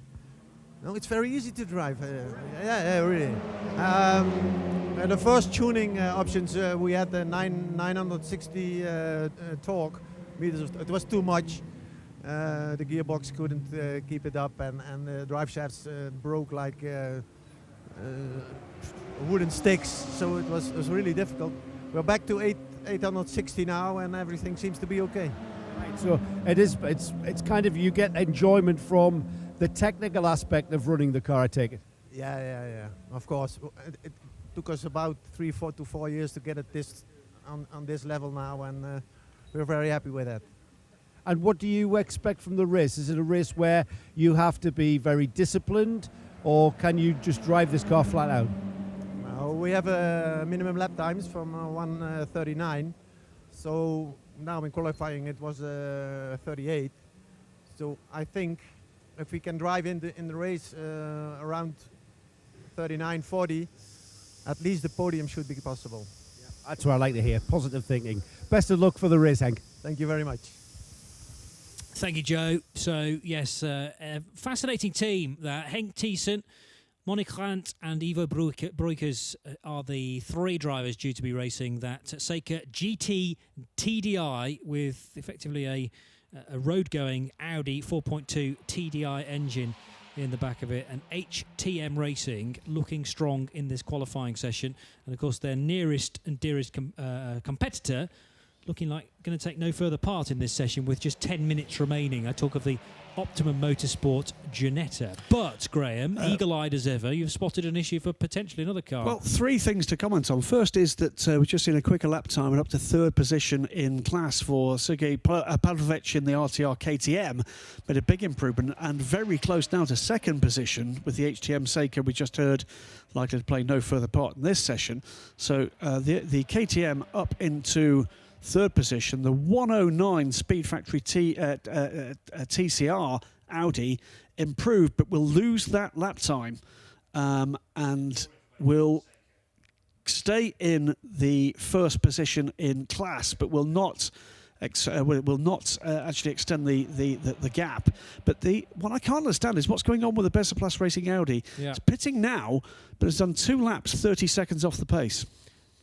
No, it's very easy to drive. Yeah, really. The first tuning options, we had the 960 torque meters. It was too much. The gearbox couldn't keep it up, and the drive shafts broke like wooden sticks. So it was really difficult. We're back to 860 now, and everything seems to be okay. Right. So it's kind of, you get enjoyment from the technical aspect of running the car, I take it. Yeah. Of course, it took us about 3 to 4 years to get it on this level now, and we're very happy with that. And what do you expect from the race? Is it a race where you have to be very disciplined, or can you just drive this car flat out? We have minimum lap times from 1:39. So now in qualifying it was 38. So I think if we can drive in the race around 39, 40, at least the podium should be possible. Yeah, that's what I like to hear. Positive thinking. Best of luck for the race, Henk. Thank you very much. Thank you, Joe. So, yes, a fascinating team. Henk Thiessen, Monique Grant and Ivo Breukers are the three drivers due to be racing that Seika GT TDI with effectively a road-going Audi 4.2 TDI engine in the back of it, and HTM Racing looking strong in this qualifying session. And, of course, their nearest and dearest competitor looking like going to take no further part in this session with just 10 minutes remaining. I talk of the Optimum Motorsport Ginetta. But, Graham, eagle-eyed as ever, you've spotted an issue for potentially another car. Well, three things to comment on. First is that we've just seen a quicker lap time and up to third position in class for Sergei Pavlovich in the RTR KTM. Made a big improvement and very close now to second position with the HTM Seika we just heard likely to play no further part in this session. So the KTM up into third position. The 109 Speed Factory TCR Audi improved, but will lose that lap time and will stay in the first position in class, but will not actually extend the gap. But what I can't understand is what's going on with the Beserplace Racing Audi. Yeah. It's pitting now, but it's done 2 laps, 30 seconds off the pace.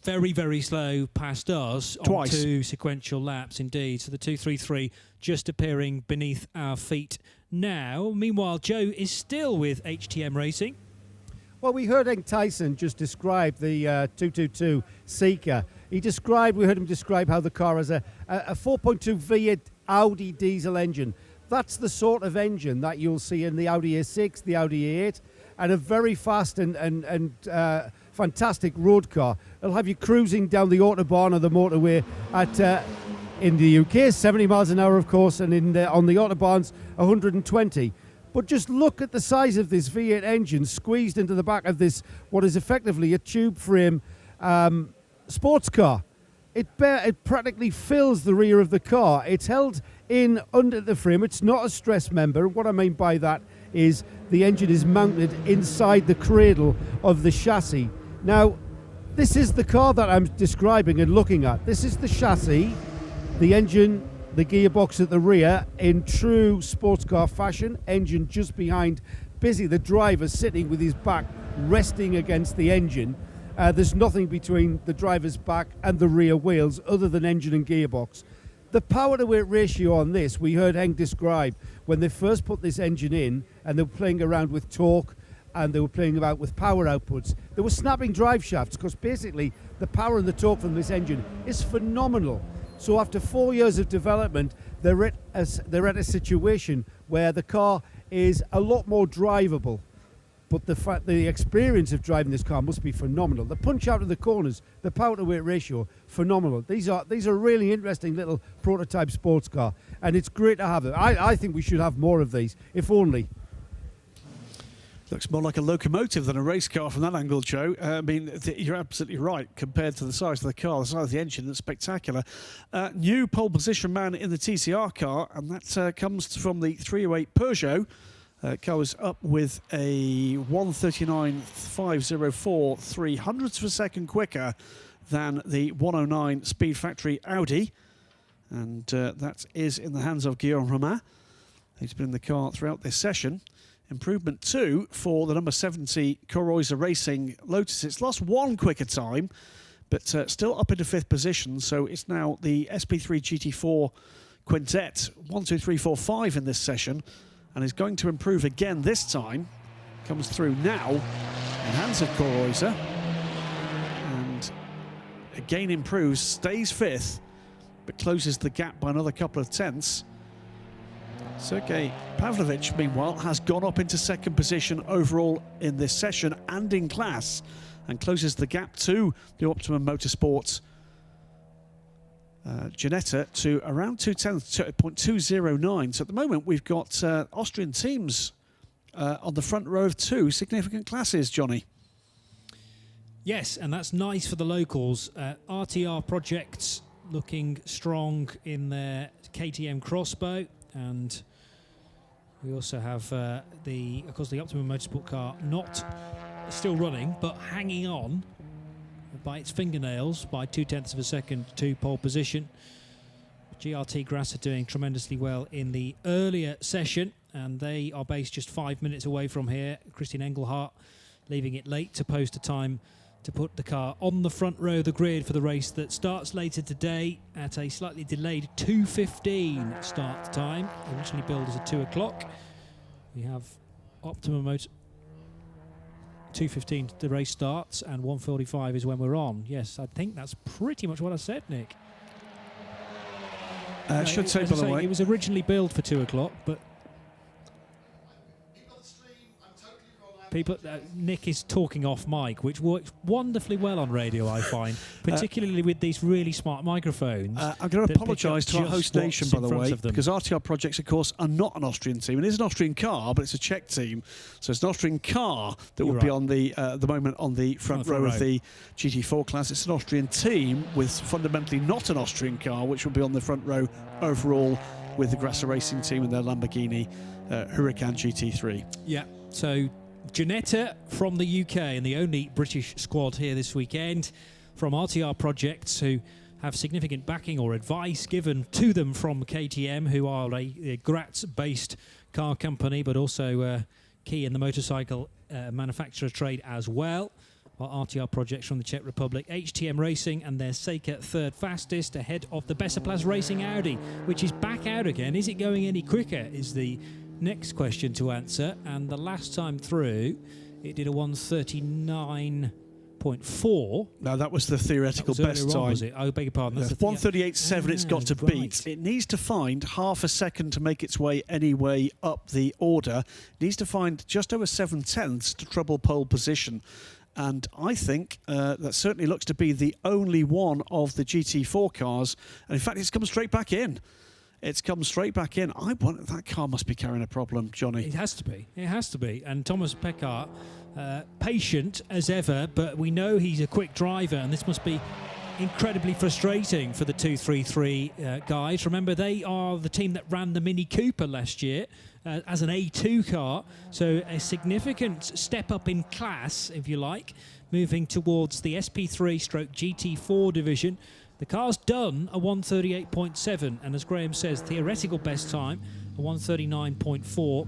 Very, very slow past us Twice. On 2 sequential laps, indeed. So the 233 just appearing beneath our feet now. Meanwhile, Joe is still with HTM Racing. Well, we heard Henk Thiessen just describe the 222 Seika. We heard him describe how the car has a 4.2 V8 Audi diesel engine. That's the sort of engine that you'll see in the Audi A6, the Audi A8, and a very fast and fantastic road car. It'll have you cruising down the Autobahn or the motorway at in the UK 70 miles an hour, of course, and on the Autobahns 120. But just look at the size of this V8 engine squeezed into the back of this, what is effectively a tube frame sports car. It practically fills the rear of the car. It's held in under the frame. It's not a stress member. What I mean by that is the engine is mounted inside the cradle of the chassis. Now, this is the car that I'm describing and looking at. This is the chassis, the engine, the gearbox at the rear in true sports car fashion. Engine just behind, busy. The driver sitting with his back resting against the engine. There's nothing between the driver's back and the rear wheels other than engine and gearbox. The power to weight ratio on this, we heard Henk describe when they first put this engine in and they were playing around with torque and they were playing about with power outputs. They were snapping drive shafts because basically the power and the torque from this engine is phenomenal. So after 4 years of development, they're at a situation where the car is a lot more drivable. But the experience of driving this car must be phenomenal. The punch out of the corners, the power to weight ratio, phenomenal. These are really interesting little prototype sports car, and it's great to have them. I think we should have more of these, if only. Looks more like a locomotive than a race car from that angle, Joe. I mean, you're absolutely right. Compared to the size of the car, the size of the engine, that's spectacular. New pole position man in the TCR car, and that comes from the 308 Peugeot. Goes up with a 1:39.504, 300ths of a second quicker than the 109 Speed Factory Audi. And that is in the hands of Guillaume Romain. He's been in the car throughout this session. Improvement 2 for the number 70 Corroiser Racing Lotus. It's lost one quicker time, but still up into 5th position. So it's now the SP3 GT4 Quintet, 1, 2, 3, 4, 5 in this session, and is going to improve again this time. Comes through now in hands of Corroiser, and again improves, stays 5th, but closes the gap by another couple of tenths. Sergei Pavlovich, meanwhile, has gone up into 2nd position overall in this session and in class, and closes the gap to the Optimum Motorsports Ginetta to around 0.209. So at the moment, we've got Austrian teams on the front row of 2 significant classes, Johnny. Yes, and that's nice for the locals. RTR Projects looking strong in their KTM Crossbow. And we also have of course, the Optimum Motorsport car not still running, but hanging on by its fingernails by 0.2 of a second to pole position. GRT Grass are doing tremendously well in the earlier session, and they are based just 5 minutes away from here. Christian Engelhardt leaving it late to post a time to put the car on the front row of the grid for the race that starts later today at a slightly delayed 2:15 start time. Originally billed as a 2 o'clock. We have Optimum Motor 2:15 the race starts, and 1:45 is when we're on. Yes, I think that's pretty much what I said, Nick. I should say, by the way, it was originally billed for 2 o'clock, but people, Nick is talking off mic, which works wonderfully well on radio, I find, particularly with these really smart microphones. I'm going to apologise to our host nation, by the way, because RTR Projects, of course, are not an Austrian team. It is an Austrian car, but it's a Czech team. So it's an Austrian car that will be on the moment on the front row of the GT4 class. It's an Austrian team with fundamentally not an Austrian car, which will be on the front row overall with the Grasser Racing team and their Lamborghini Huracan GT3. Yeah, so Ginetta from the UK, and the only British squad here this weekend from RTR Projects, who have significant backing or advice given to them from KTM, who are a Graz-based car company, but also key in the motorcycle manufacturer trade as well. While RTR Projects from the Czech Republic, HTM Racing and their Seika 3rd fastest ahead of the Besserplas Racing Audi, which is back out again. Is it going any quicker is the next question to answer, and the last time through it did a 1:39.4. No, that was the theoretical best time. Was it? I beg your pardon. That's 1:38.7 it's got to beat. It needs to find half a second to make its way any way up the order. It needs to find just over 7/10 to treble pole position. And I think that certainly looks to be the only one of the GT4 cars. And in fact, it's come straight back in. It's come straight back in. That car must be carrying a problem, Johnny. It has to be. It has to be. And Thomas Pekar, patient as ever, but we know he's a quick driver, and this must be incredibly frustrating for the 233 guys. Remember, they are the team that ran the Mini Cooper last year as an A2 car, so a significant step up in class, if you like, moving towards the SP3/GT4 division. The car's done a 1:38.7, and as Graham says, theoretical best time, a 1:39.4.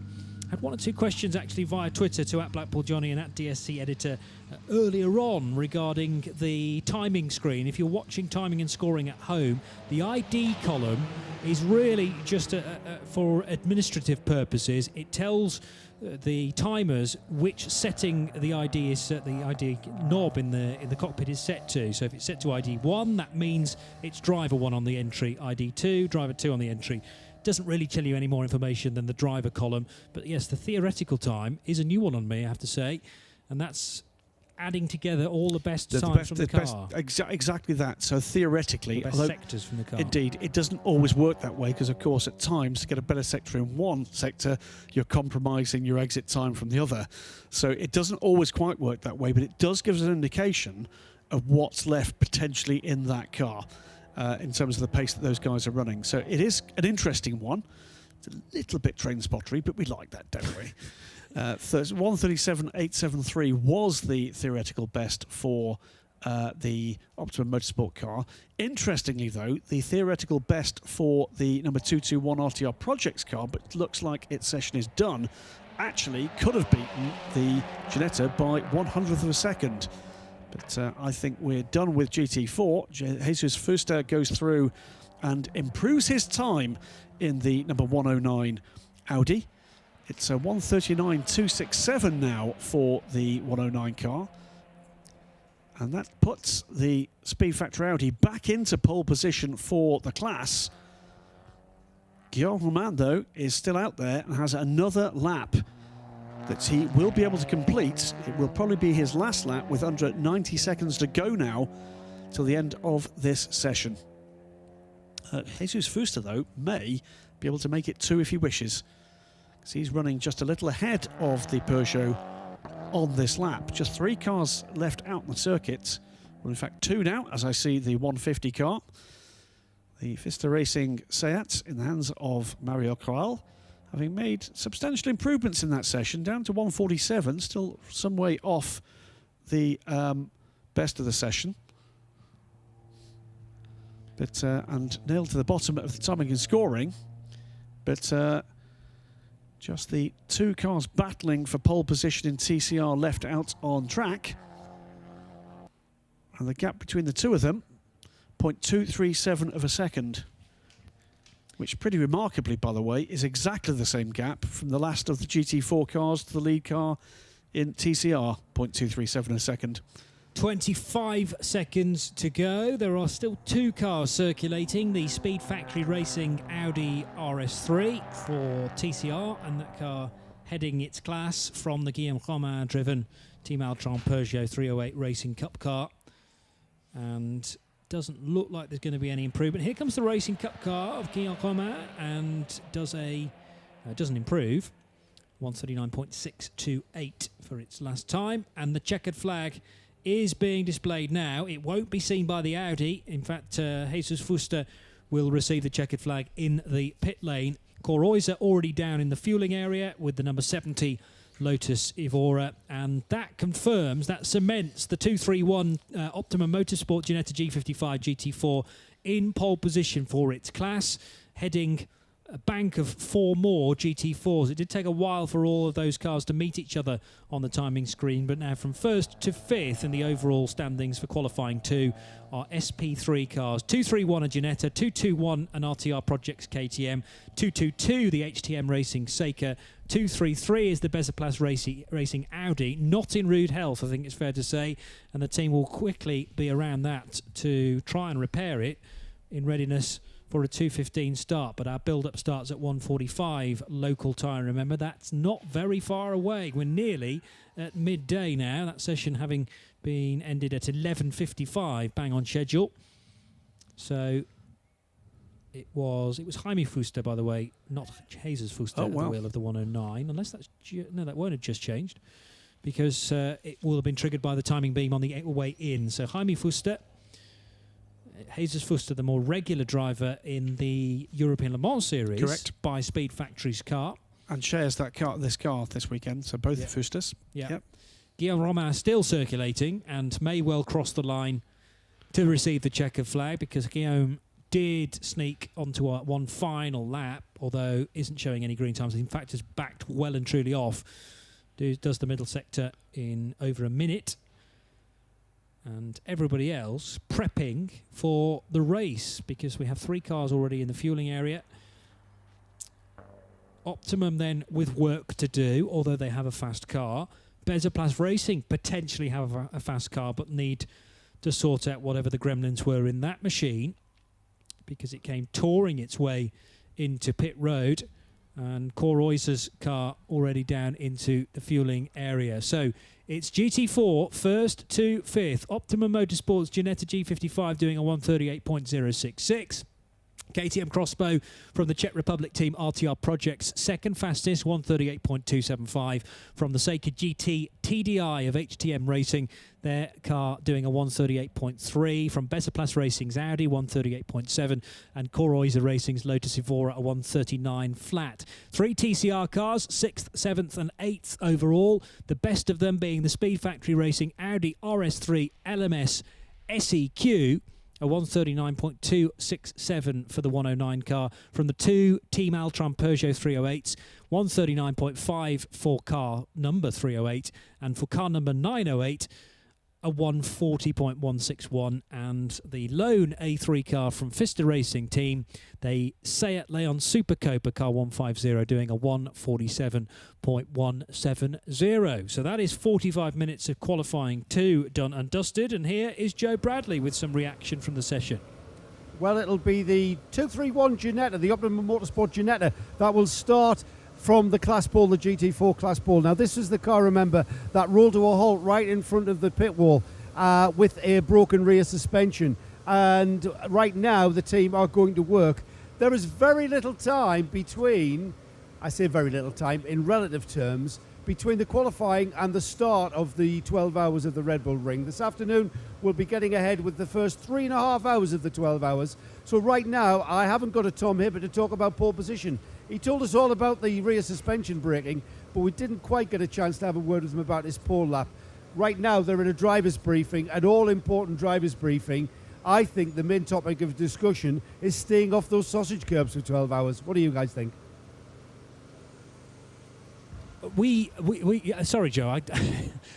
Had one or two questions actually via Twitter to @BlackpoolJohnny and @DSC Editor earlier on regarding the timing screen. If you're watching timing and scoring at home, the ID column is really just for administrative purposes. It tells the timers which setting the ID is the ID knob in the cockpit is set to. So if it's set to ID 1, that means it's driver 1 on the entry, ID 2, driver 2 on the entry. Doesn't really tell you any more information than the driver column, but yes, the theoretical time is a new one on me, I have to say, and that's adding together all the best The times best- from the the best- car. exactly that. So theoretically, The best although sectors from the car. indeed, it doesn't always work that way because, of course, at times to get a better sector in one sector, you're compromising your exit time from the other. So it doesn't always quite work that way, but it does give us an indication of what's left potentially in that car in terms of the pace that those guys are running. So it is an interesting one. It's a little bit train spottery, but we like that, don't we? 1:37.873 was the theoretical best for the Optimum Motorsport car. Interestingly, though, the theoretical best for the number 221 RTR Projects car, but looks like its session is done, actually could have beaten the Ginetta by 1/100th of a second. But I think we're done with GT4. Jesus Fuster goes through and improves his time in the number 109 Audi. It's a 1:39.267 now for the 109 car. And that puts the Speed Factory Audi back into pole position for the class. Guillaume Romain, though, is still out there and has another lap that he will be able to complete. It will probably be his last lap with under 90 seconds to go now till the end of this session. Jesus Fuster, though, may be able to make it 2 if he wishes, because he's running just a little ahead of the Peugeot on this lap. Just 3 cars left out in the circuit. Well, in fact, 2 now, as I see the 150 car. The Vista Racing Seat in the hands of Mario Corral, having made substantial improvements in that session, down to 147, still some way off the best of the session. But and nailed to the bottom of the timing and scoring. But just the 2 cars battling for pole position in TCR left out on track. And the gap between the 2 of them, 0.237 of a second. Which pretty remarkably, by the way, is exactly the same gap from the last of the GT4 cars to the lead car in TCR, 0.237 a second. 25 seconds to go. There are still 2 cars circulating. The Speed Factory Racing Audi RS3 for TCR, and that car heading its class from the Guillaume Romain driven Team Altron Peugeot 308 Racing Cup car. And doesn't look like there's going to be any improvement. Here comes the Racing Cup car of Guillaume Romain and doesn't improve. 1:39.628 for its last time, and the checkered flag is being displayed now. It won't be seen by the Audi. In fact, Jesus Fuster will receive the checkered flag in the pit lane. Coroisa already down in the fueling area with the number 70 Lotus Evora, and that confirms, that cements the 231 Optimum Motorsport Ginetta G55 GT4 in pole position for its class, heading a bank of 4 more GT4s. It did take a while for all of those cars to meet each other on the timing screen, but now from 1st to 5th in the overall standings for qualifying 2 are SP3 cars. 231 a Ginetta, 221 an RTR Projects KTM, 222 the HTM Racing Seika, 233 is the Bezoplas Racing Audi, not in rude health, I think it's fair to say, and the team will quickly be around that to try and repair it in readiness for a 2:15 start. But our build-up starts at 1:45 local time. Remember, that's not very far away. We're nearly at midday now, that session having been ended at 11:55, bang on schedule. So it was Jaime Fuster, by the way, not Jesus Fuster at the wheel of the 109, unless that's no, that won't have just changed, because it will have been triggered by the timing beam on the way in. So Jaime Fuster, Jesus Fuster, the more regular driver in the European Le Mans Series, correct, by Speed Factory's car, and shares that car, this weekend. So both the Fusters. Yep. Guillaume Romain still circulating and may well cross the line to receive the checkered flag, because Guillaume did sneak onto one final lap, although isn't showing any green times. In fact, has backed well and truly off. Does the middle sector in over a minute. And everybody else prepping for the race, because we have 3 cars already in the fueling area. Optimum then with work to do, although they have a fast car. Bezoplas Racing potentially have a fast car, but need to sort out whatever the gremlins were in that machine, because it came touring its way into pit road And Corroy's car already down into the fueling area. So it's GT4 first to fifth. Optimum Motorsports Ginetta G55 doing a 138.066. KTM Crossbow from the Czech Republic team RTR Projects second fastest, 138.275. From the Seika GT TDI of HTM Racing, their car doing a 138.3. From Besserplas Racing's Audi, 138.7. And Corroy's Racing's Lotus Evora, a 139 flat. 3 TCR cars, 6th, 7th and 8th overall. The best of them being the Speed Factory Racing Audi RS3 LMS SEQ, a 139.267 for the 109 car. From the 2 Team Altron Peugeot 308s, 139.5 for car number 308, and for car number 908, a 140.161. And the lone A3 car from Pfister Racing team, the Seat Leon Super Copa car 150, doing a 147.170. So that is 45 minutes of qualifying 2 done and dusted. And here is Joe Bradley with some reaction from the session. Well, it'll be the 231 Ginetta, the Optimum Motorsport Ginetta, that will start from the class ball, the GT4 class ball. Now, this is the car, remember, that rolled to a halt right in front of the pit wall with a broken rear suspension. And right now, the team are going to work. There is very little time between, I say very little time in relative terms, between the qualifying and the start of the 12 hours of the Red Bull Ring. This afternoon, we'll be getting ahead with the first 3.5 hours of the 12 hours. So right now, I haven't got a Tom Hibbert to talk about pole position. He told us all about the rear suspension braking, but we didn't quite get a chance to have a word with him about his pole lap. Right now, they're in a driver's briefing, an all-important driver's briefing. I think the main topic of discussion is staying off those sausage curbs for 12 hours. What do you guys think? Sorry, Joe,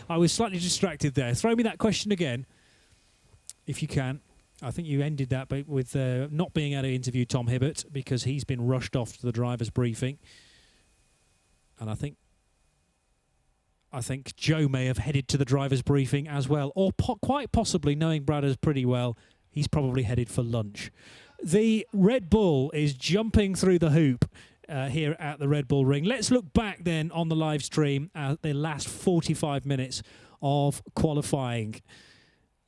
I was slightly distracted there. Throw me that question again, if you can. I think you ended that with not being able to interview Tom Hibbert because he's been rushed off to the driver's briefing. And I think Joe may have headed to the driver's briefing as well. Or quite possibly, knowing Bradders pretty well, he's probably headed for lunch. The Red Bull is jumping through the hoop here at the Red Bull Ring. Let's look back then on the live stream at the last 45 minutes of qualifying.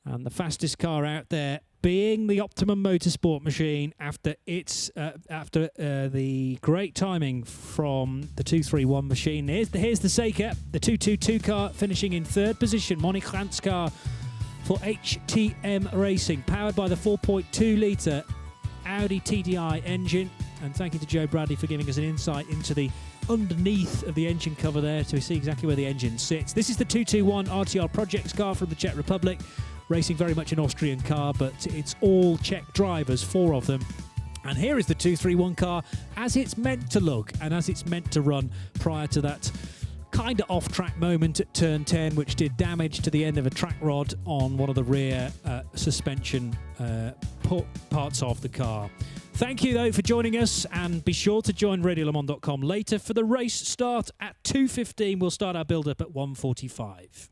And the fastest car out there being the Optimum Motorsport machine after the great timing from the 231 machine. Here's the Seika, the 222 car finishing in 3rd position. Monique Grant's car for HTM Racing, powered by the 4.2 litre Audi TDI engine. And thank you to Joe Bradley for giving us an insight into the underneath of the engine cover there to see exactly where the engine sits. This is the 221 RTR Projects car from the Czech Republic, racing very much an Austrian car, but it's all Czech drivers, 4 of them. And here is the 231 car as it's meant to look and as it's meant to run prior to that kind of off-track moment at turn 10, which did damage to the end of a track rod on one of the rear suspension parts of the car. Thank you, though, for joining us, and be sure to join RadioLeMans.com later for the race start at 2:15. We'll start our build-up at 1:45.